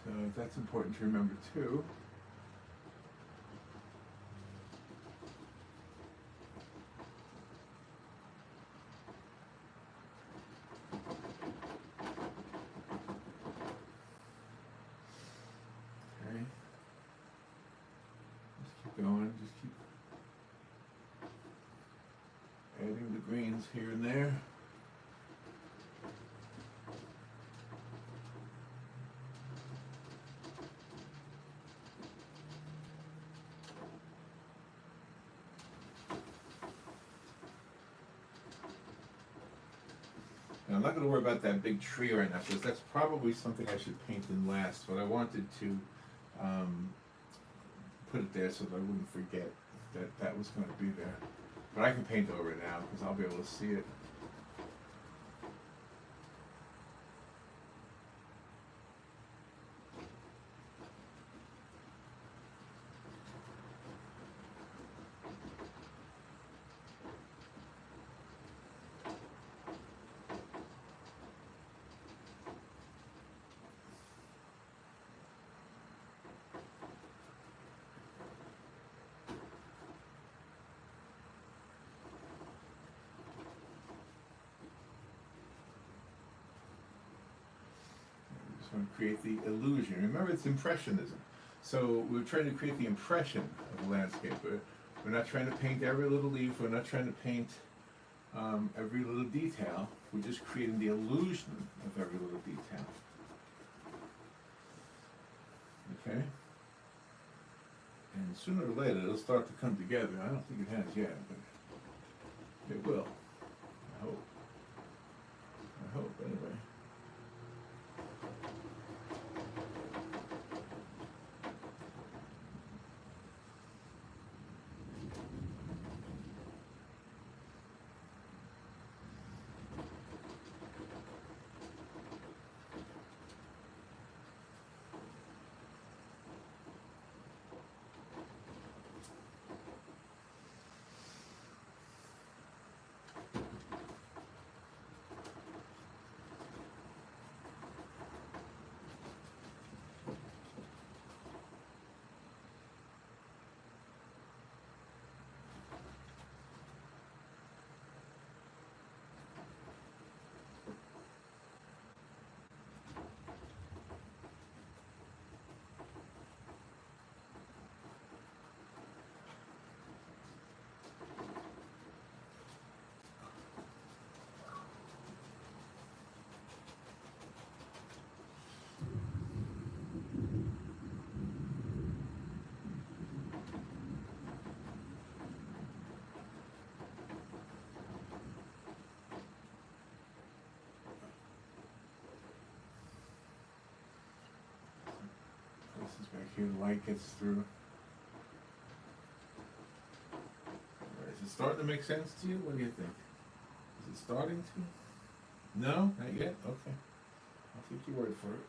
So that's important to remember too. Okay. Just keep going, just keep adding the greens here and there. Now, I'm not going to worry about that big tree right now because that's probably something I should paint in last, but I wanted to put it there so that I wouldn't forget that that was going to be there. But I can paint over it now because I'll be able to see it. Just want to create the illusion. Remember, it's impressionism. So we're trying to create the impression of the landscape. We're not trying to paint every little leaf. We're not trying to paint every little detail. We're just creating the illusion of every little detail. Okay? And sooner or later, it'll start to come together. I don't think it has yet, but it will. I hope. I hope, anyway. This is back here, the light gets through. Is it starting to make sense to you? What do you think? Is it starting to? No? Not yet? Okay. I'll take your word for it.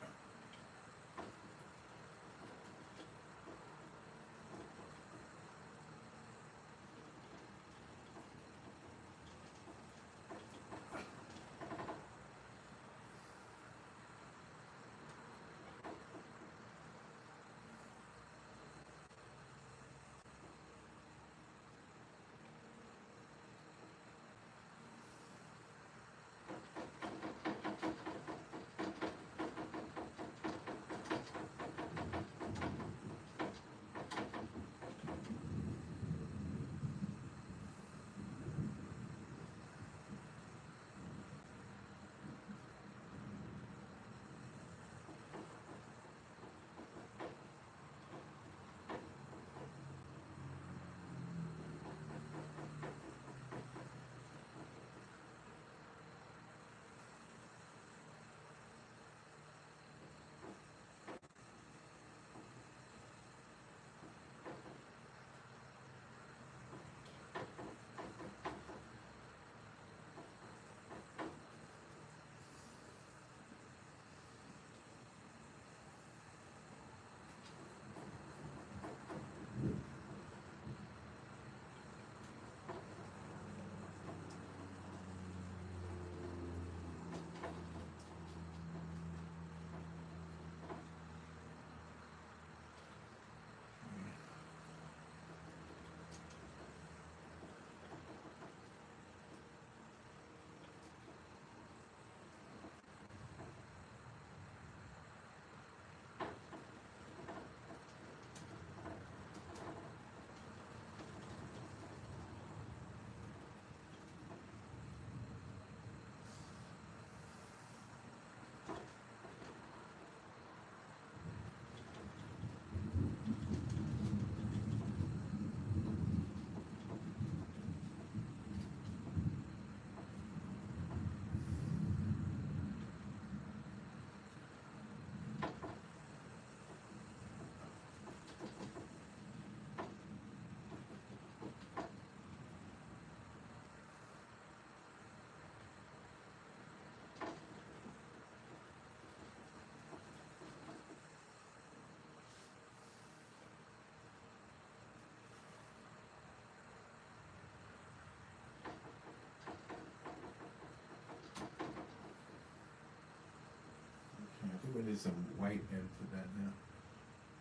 get some white into that now.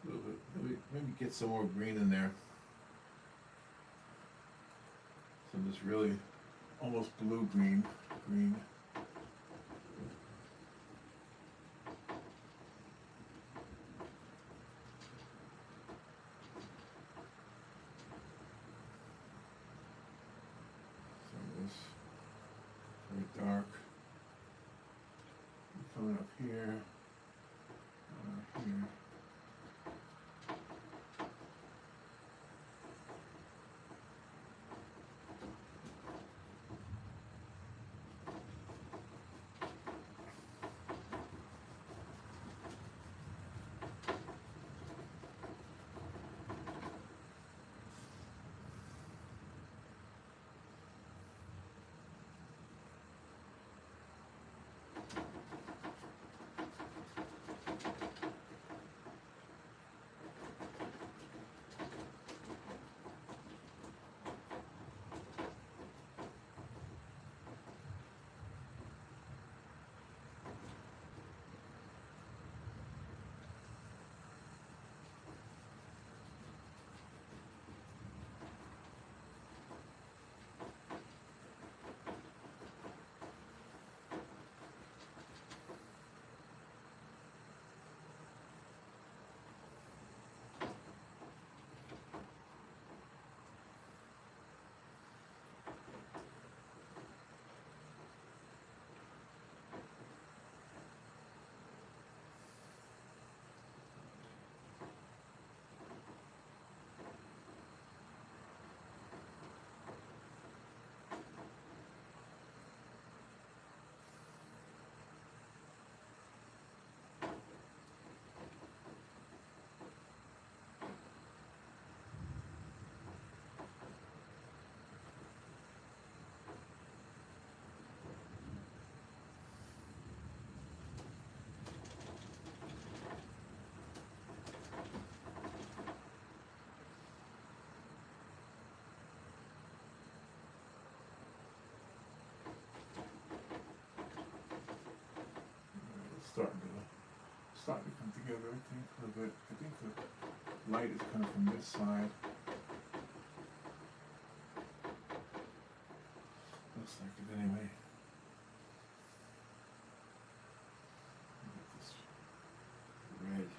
A little bit. Maybe get some more green in there. Some of this really almost blue green. Some of this very dark. Coming up here. Here. Starting to come together, I think, a little bit. I think the light is coming from this side. Looks like it anyway. Look at this red.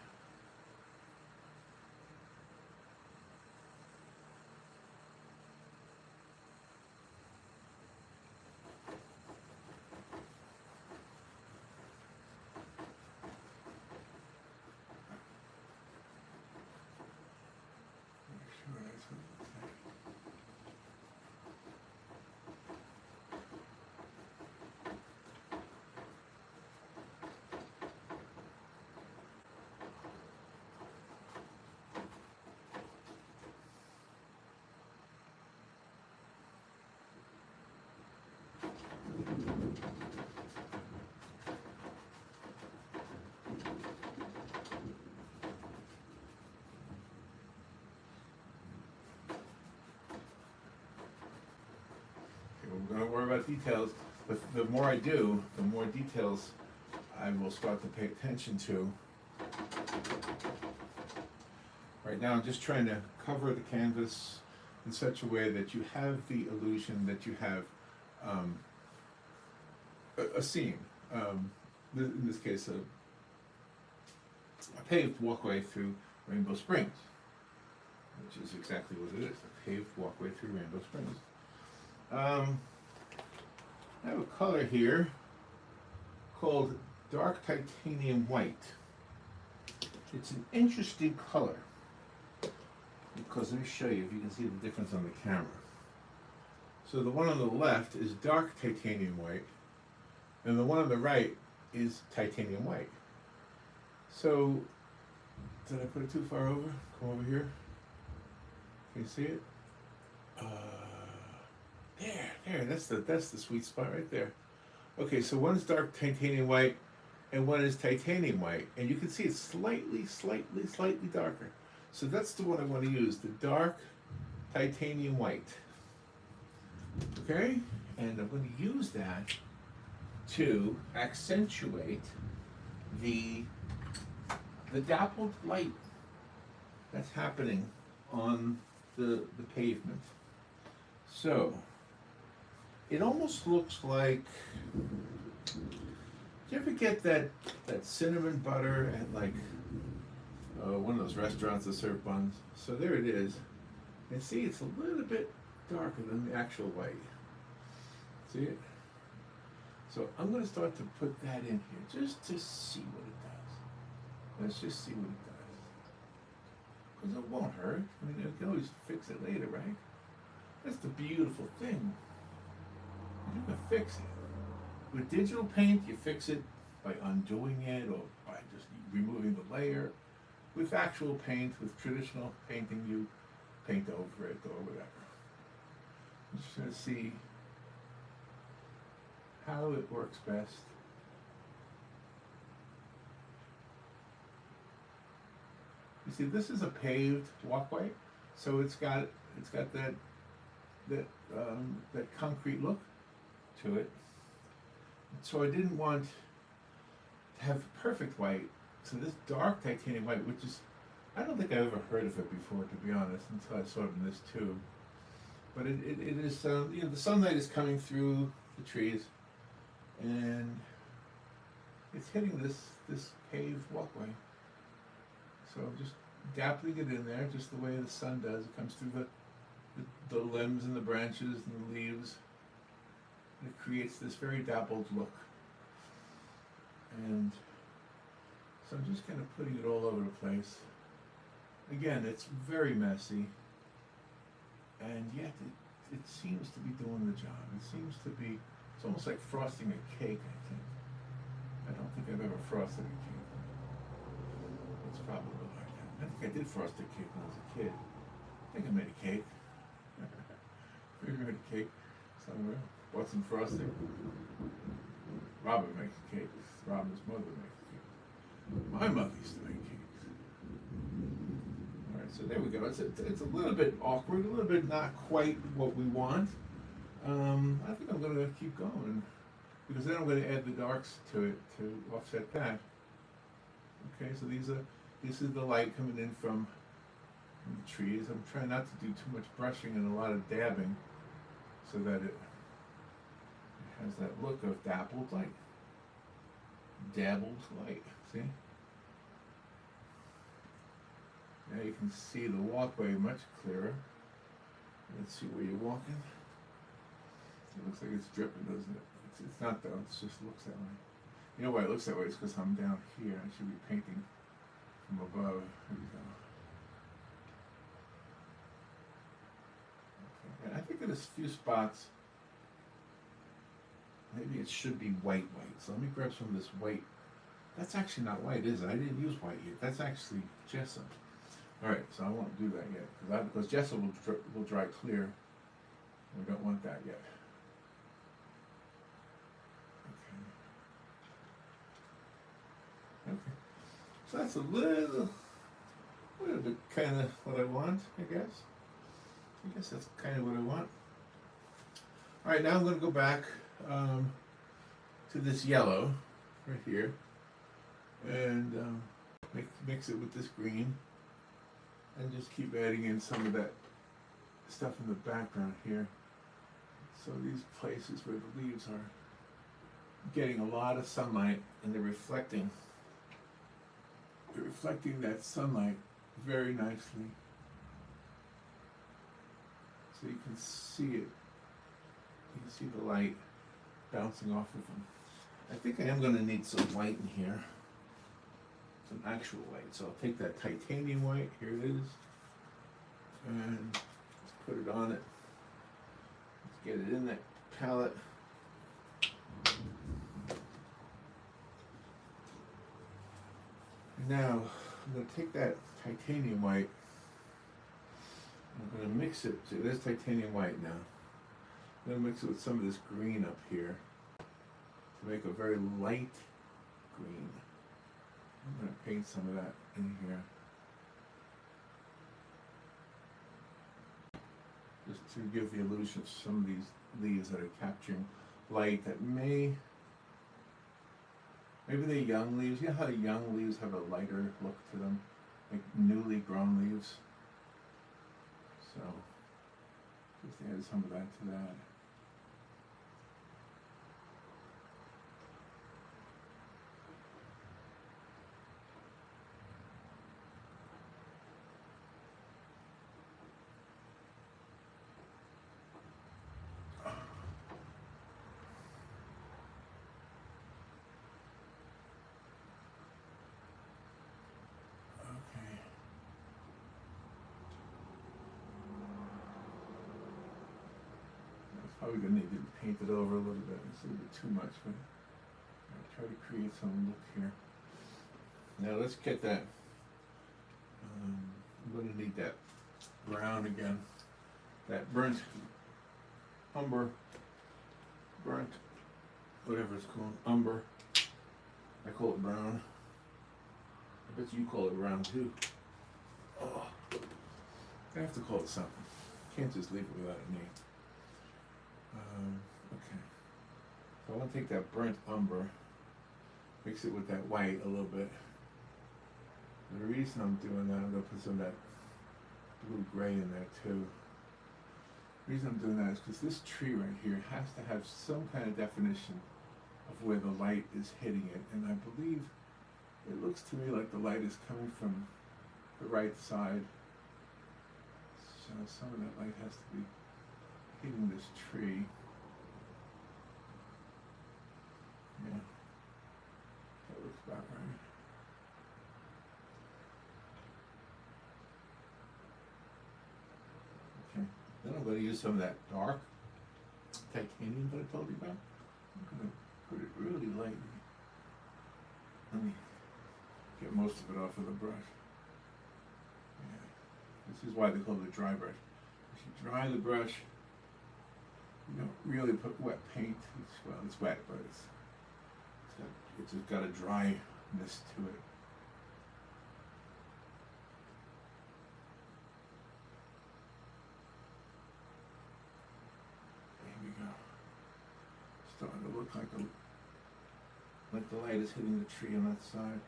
We're going to worry about details, but the more I do, the more details I will start to pay attention to. Right now I'm just trying to cover the canvas in such a way that you have the illusion that you have a scene. In this case, a paved walkway through Rainbow Springs, which is exactly what it is, a paved walkway through Rainbow Springs. I have a color here called dark titanium white. It's an interesting color because let me show you if you can see the difference on the camera. So the one on the left is dark titanium white, and the one on the right is titanium white. So, did I put it too far over? Come over here. Can you see it? There, that's the sweet spot right there. Okay, so one's dark titanium white and one is titanium white, and you can see it's slightly darker. So that's the one I want to use, the dark titanium white. Okay, and I'm going to use that to accentuate the the dappled light that's happening on the pavement. So it almost looks like, do you ever get that cinnamon butter at like one of those restaurants that serve buns? So there it is. And see, it's a little bit darker than the actual white. See it? So I'm going to start to put that in here just to see what it does. Let's just see what it does. Because it won't hurt. I mean, you can always fix it later, right? That's the beautiful thing. You can fix it. With digital paint, you fix it by undoing it or by just removing the layer. With actual paint, with traditional painting, you paint over it or whatever. I'm just going to see how it works best. You see, this is a paved walkway, so it's got that concrete look to it. So I didn't want to have perfect white. So this dark titanium white, which is, I don't think I ever heard of it before, to be honest, until I saw it in this tube. But it is, you know, the sunlight is coming through the trees, and it's hitting this paved walkway. So I'm just dappling it in there, just the way the sun does. It comes through the limbs and the branches and the leaves. And it creates this very dappled look. And so I'm just kind of putting it all over the place. Again, it's very messy, and yet it seems to be doing the job. It seems to be, it's almost like frosting a cake, I think. I don't think I've ever frosted a cake. It's probably like that. I think I did frost a cake when I was a kid. I think I made a cake. Maybe I made a cake somewhere. Bought some frosting. Robin makes cakes. Robin's mother makes cakes. My mother used to make cakes. All right, so there we go. It's a little bit awkward, a little bit not quite what we want. I think I'm going to keep going, because then I'm going to add the darks to it to offset that. Okay, so this is the light coming in from the trees. I'm trying not to do too much brushing and a lot of dabbing, so that it has that look of dappled light. Dabbled light, see? Now you can see the walkway much clearer. Let's see where you're walking. It looks like it's dripping, doesn't it? It's not though, it just looks that way. You know why it looks that way? It's because I'm down here. I should be painting from above. Here we go. Okay. And I think in a few spots, maybe it should be white. So let me grab some of this white. That's actually not white, is it? I didn't use white yet. That's actually gesso. All right, so I won't do that yet, because gesso will dry clear. We don't want that yet. Okay. So that's a little bit kind of what I want, I guess. I guess that's kind of what I want. All right, now I'm going to go back to this yellow right here, and mix it with this green, and just keep adding in some of that stuff in the background here. So these places where the leaves are getting a lot of sunlight, and they're reflecting that sunlight very nicely. So you can see it. You can see the light bouncing off of them. I think I am going to need some white in here. Some actual white. So I'll take that titanium white, here it is, and let's put it on it. Let's get it in that palette. Now, I'm going to take that titanium white, I'm going to mix it, so there's titanium white now. I'm going to mix it with some of this green up here to make a very light green. I'm going to paint some of that in here, just to give the illusion of some of these leaves that are capturing light that may Maybe they're young leaves. You know how young leaves have a lighter look to them? Like newly grown leaves. So, just add some of that to that. Probably gonna need to paint it over a little bit. It's a little bit too much, but I'll try to create some look here. Now let's get that. I'm gonna need that brown again. That burnt umber, burnt, whatever it's called, umber. I call it brown. I bet you call it brown too. Oh, I have to call it something. Can't just leave it without a name. Okay, so I want to take that burnt umber, mix it with that white a little bit. The reason I'm doing that, I'm going to put some of that blue gray in there too. The reason I'm doing that is because this tree right here has to have some kind of definition of where the light is hitting it, and I believe it looks to me like the light is coming from the right side, so some of that light has to be hitting this tree. Yeah, that looks about right. Okay, then I'm going to use some of that dark titanium that I told you about. I'm going to put it really lightly. Let me get most of it off of the brush. Yeah. This is why they call it a dry brush. If you dry the brush, you don't really put wet paint. It's wet, but it's just got a dryness to it. There we go. Starting to look like the light is hitting the tree on that side.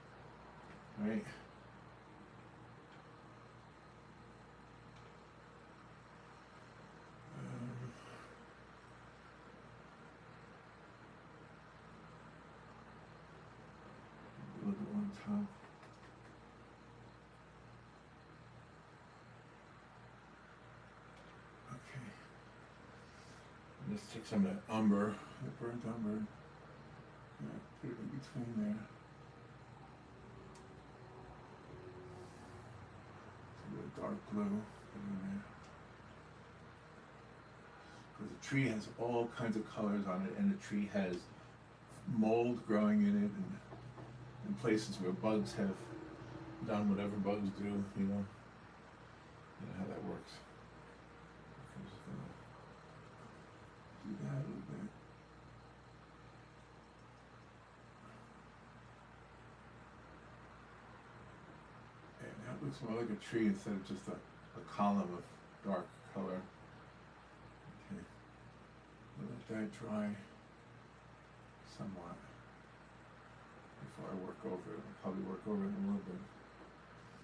Right? Top. Okay. Let's take some of that umber, the burnt umber. Yeah, put it in between there. Some of the dark blue, put in there. Because the tree has all kinds of colors on it, and the tree has mold growing in it, and in places where bugs have done whatever bugs do, you know how that works. I'm just gonna do that a little bit. And that looks more like a tree instead of just a column of dark color. Okay, I'll let that dry somewhat before I work over it. I'll probably work over it a little bit.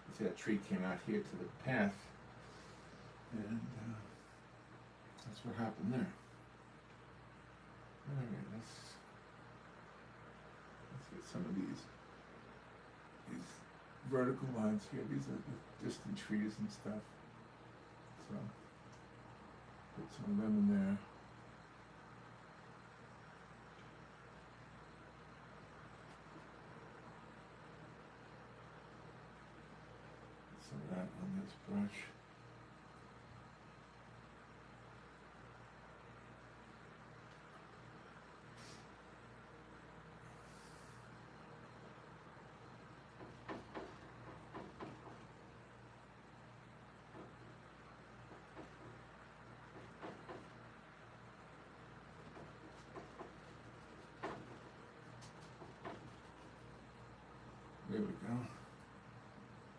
You see that tree came out here to the path, and that's what happened there. Alright, let's get some of these vertical lines here. These are the distant trees and stuff. So put some of them in there. Some of that on this brush. There we go.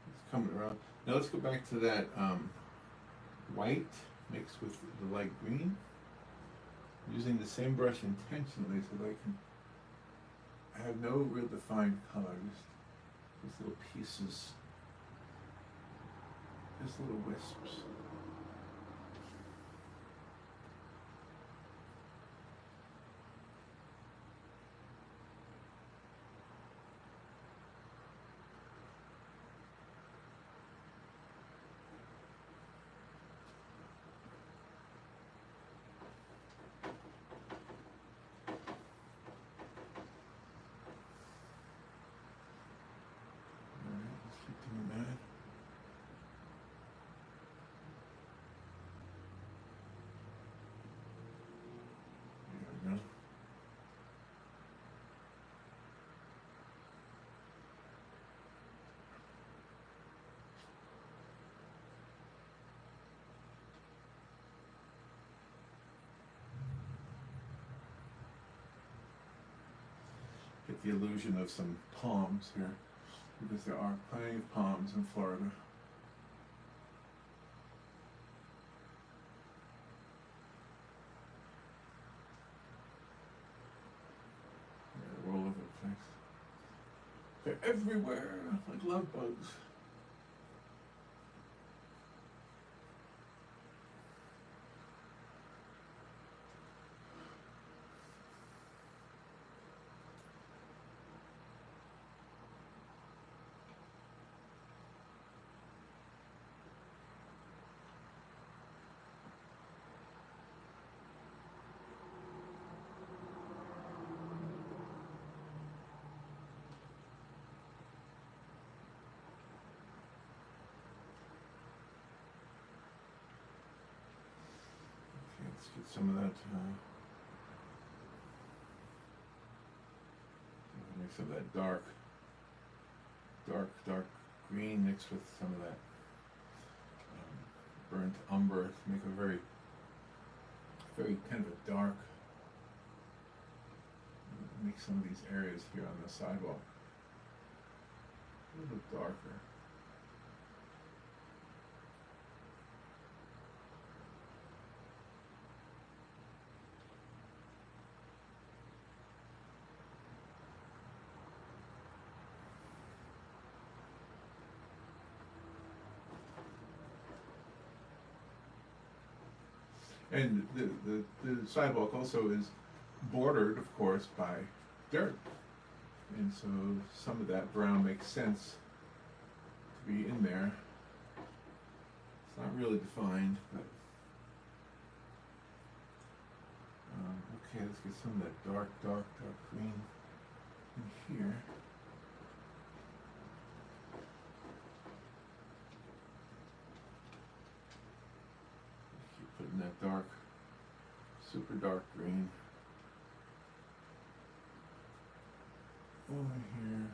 It's coming around. Now let's go back to that white mixed with the light green. I'm using the same brush intentionally so that I can I have no real defined color, just little pieces, just little wisps. Get the illusion of some palms here, because there are plenty of palms in Florida. They're all over the place. They're everywhere, like love bugs. Let's get some of that, make some of that dark green mixed with some of that burnt umber to make a very kind of a dark, make some of these areas here on the sidewalk a little bit darker. And the sidewalk also is bordered, of course, by dirt. And so some of that brown makes sense to be in there. It's not really defined, but okay, let's get some of that dark green in here. Keep putting that dark, super dark green over here.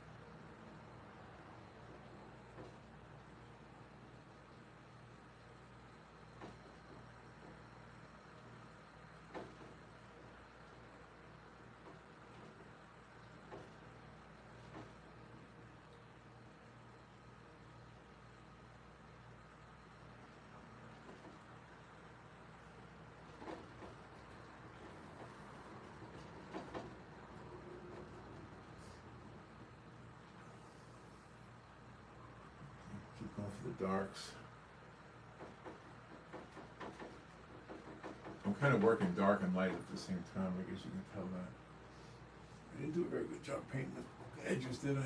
Keep going for the darks. I'm kind of working dark and light at the same time. I guess you can tell that. I didn't do a very good job painting the edges, did I?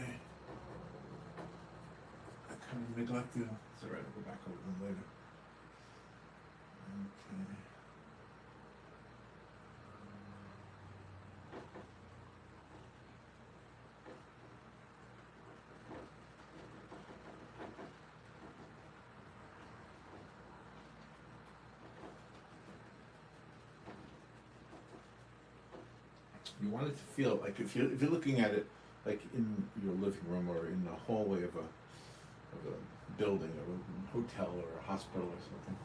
I kind of neglected them. It's alright, I'll go back over them later. Okay. You want it to feel like if you're looking at it like in your living room or in the hallway of a building, of a hotel or a hospital or something,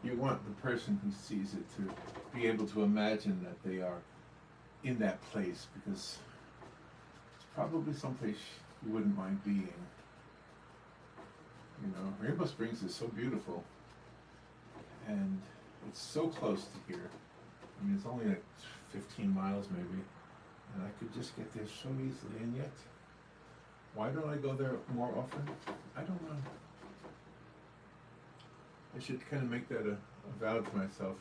you want the person who sees it to be able to imagine that they are in that place, because it's probably someplace you wouldn't mind being. You know, Rainbow Springs is so beautiful, and it's so close to here. I mean, it's only like 15 miles maybe. And I could just get there so easily, and yet, why don't I go there more often? I don't know. I should kind of make that a vow to myself.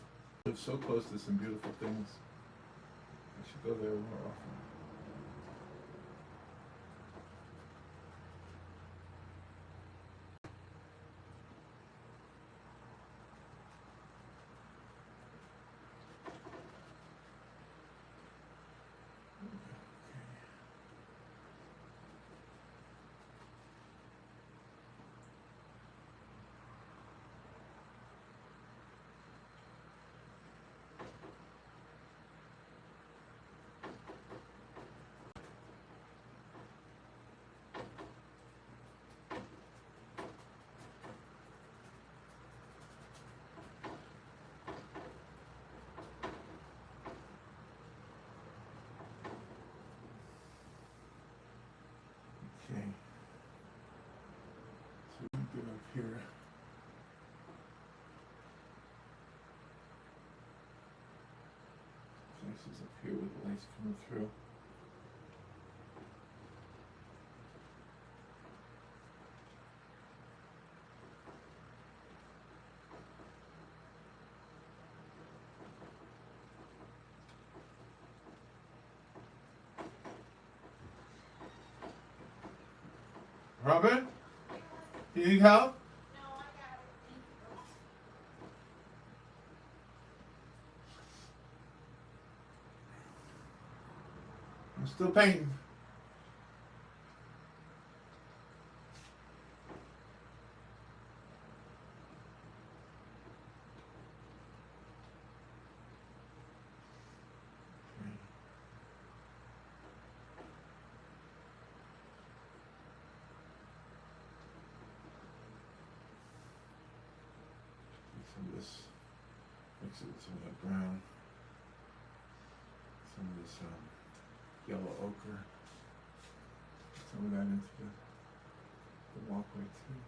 I live so close to some beautiful things. I should go there more often. Okay. So we can get up here. Places up here with the lights coming through. Robin, do you need help? I'm still painting. Some of this, mix it with some of that brown, some of this yellow ochre, some of that into the walkway too.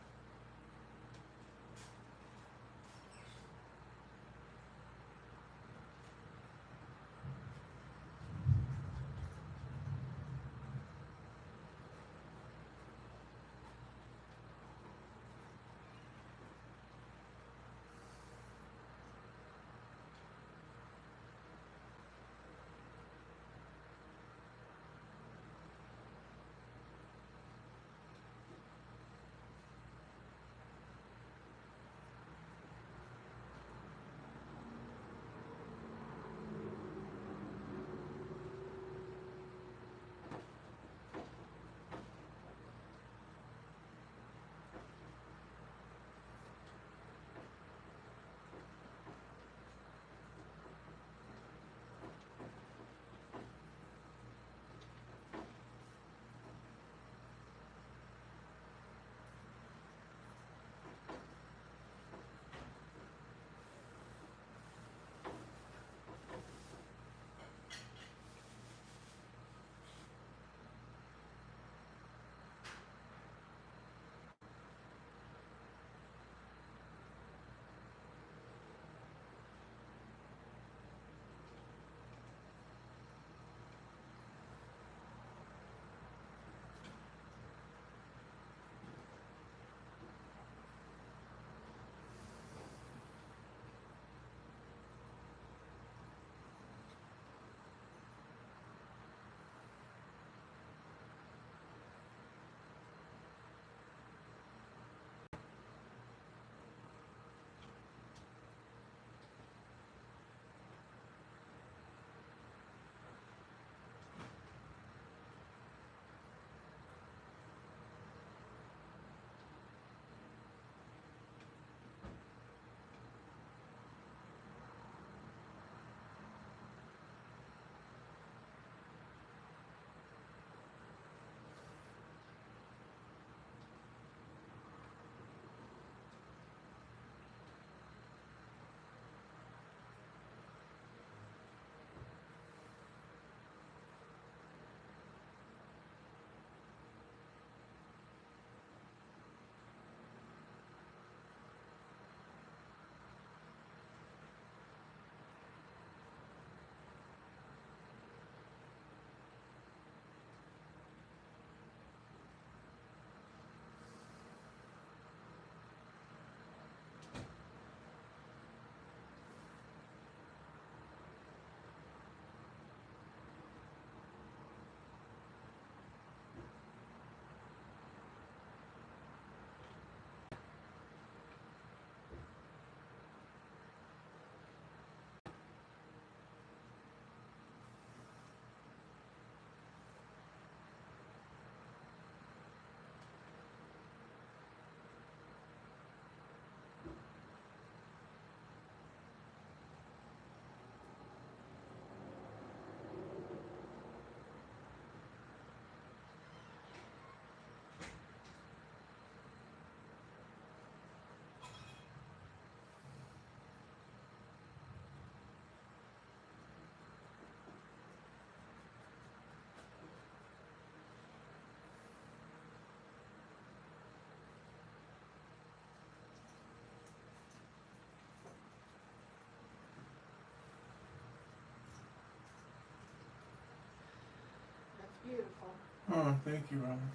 Oh, thank you, Robin.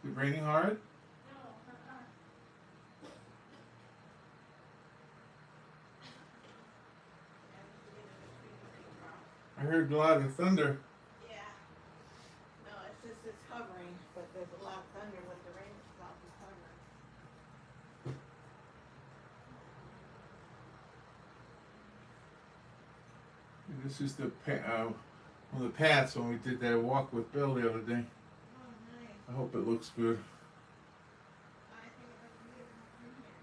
Is it raining hard? I heard a lot of thunder. Yeah. No, it's just it's hovering, but there's a lot of thunder with the rain clouds is hovering. This is one of the paths when we did that walk with Bill the other day. Oh, nice. I hope it looks good. I think it looks beautiful from here.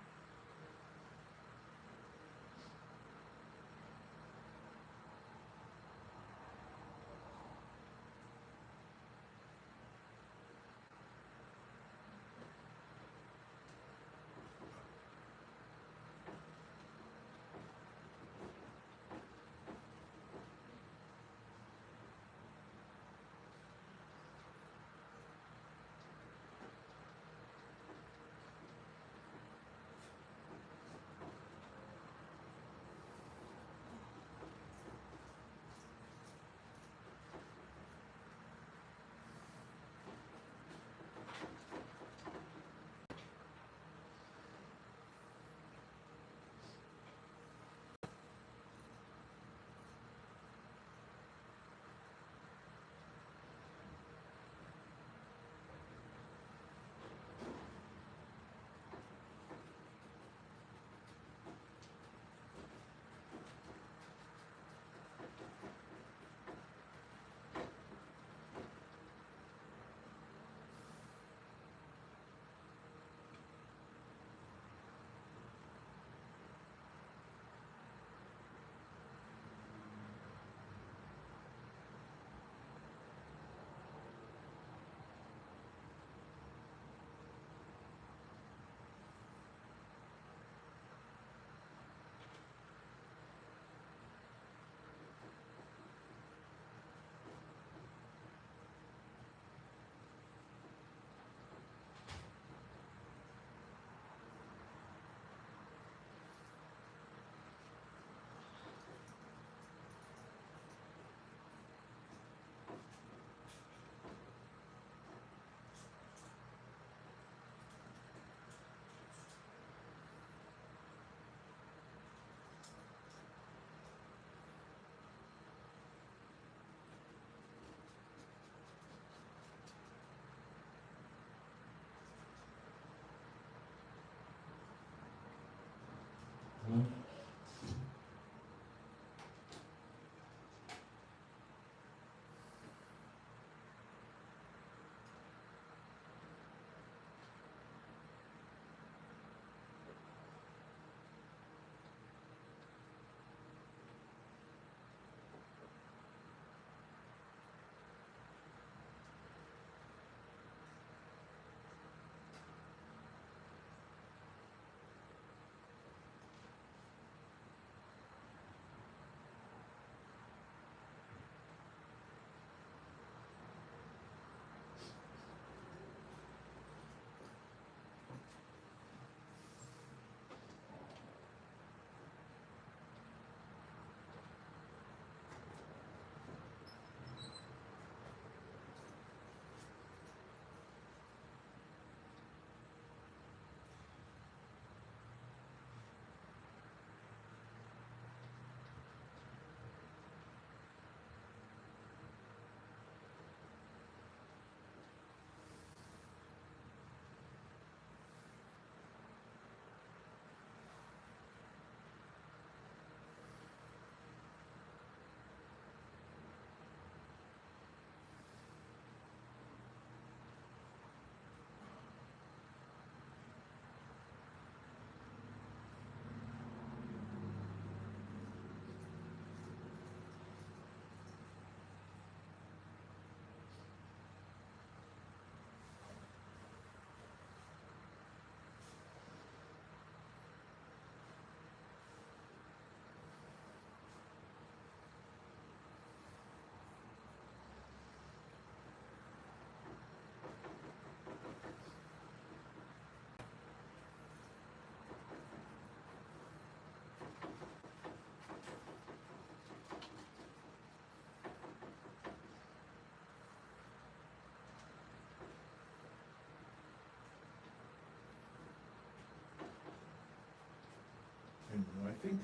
think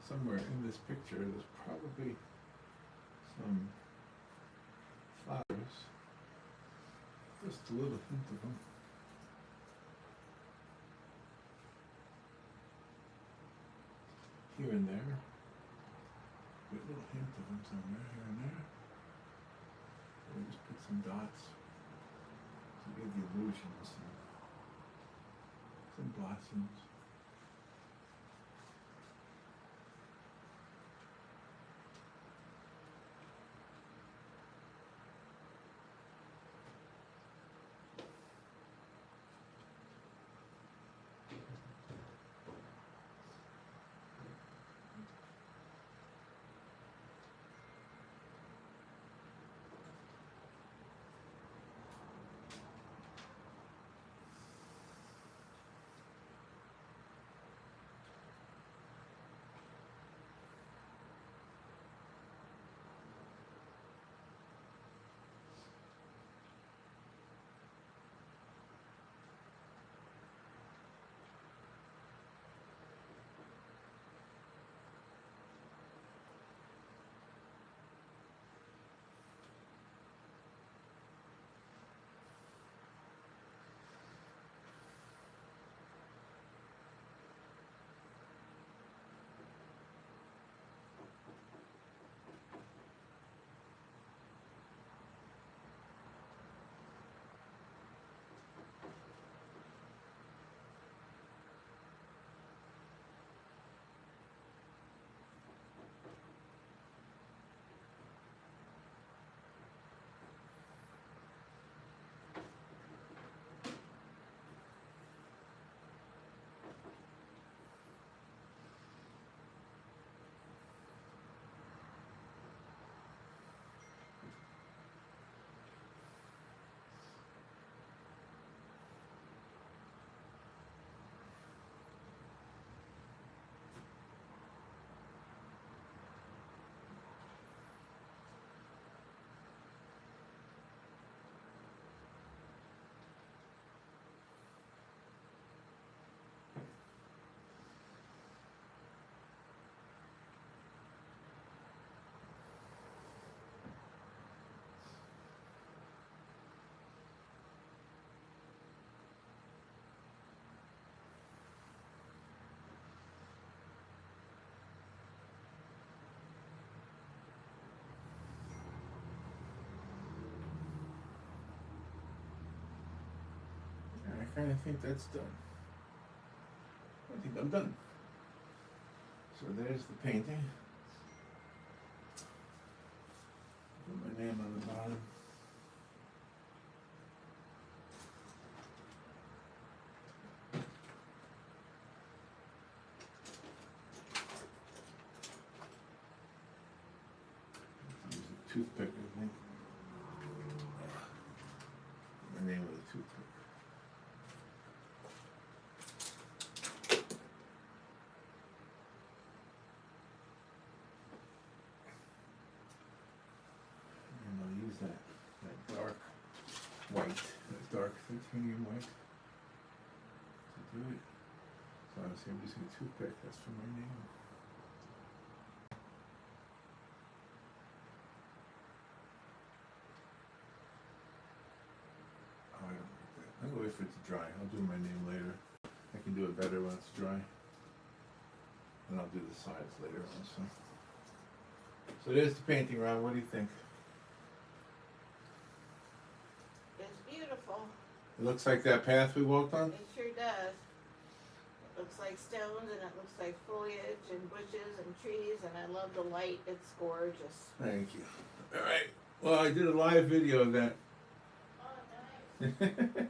somewhere in this picture there's probably some flowers. Just a little hint of them. Here and there. A little hint of them somewhere here and there. So we just put some dots to give the illusion of some blossoms. I kind of think that's done. I think I'm done. So there's the painting. Put my name on the bottom. Use a toothpick, I think. My name with a toothpick. That dark white, that dark titanium white to do it. So obviously I'm using a toothpick, that's for my name. Oh, I don't like that. I'm gonna wait for it to dry. I'll do my name later. I can do it better when it's dry. And I'll do the sides later also. So there's the painting, Ron. What do you think? It looks like that path we walked on? It sure does. It looks like stones and it looks like foliage and bushes and trees, and I love the light. It's gorgeous. Thank you. All right. Well, I did a live video of that. Oh, nice.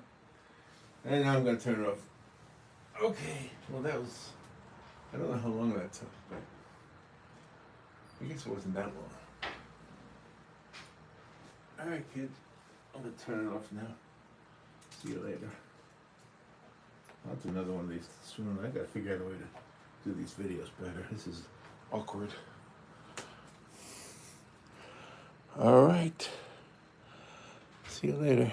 And now I'm going to turn it off. Okay. Well, that was... I don't know how long that took, but... I guess it wasn't that long. All right, kids. I'm going to turn it off now. See you later. I'll do another one of these soon. I gotta figure out a way to do these videos better. This is awkward. All right. See you later.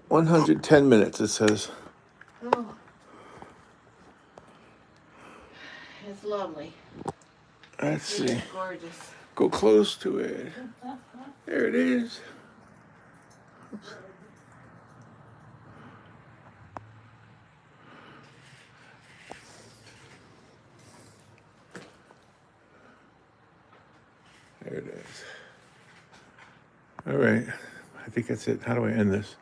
110 minutes, it says. Oh, it's lovely. Let's It see. is gorgeous. Go close to it. There it is. Oops. There it is. All right. I think that's it. How do I end this?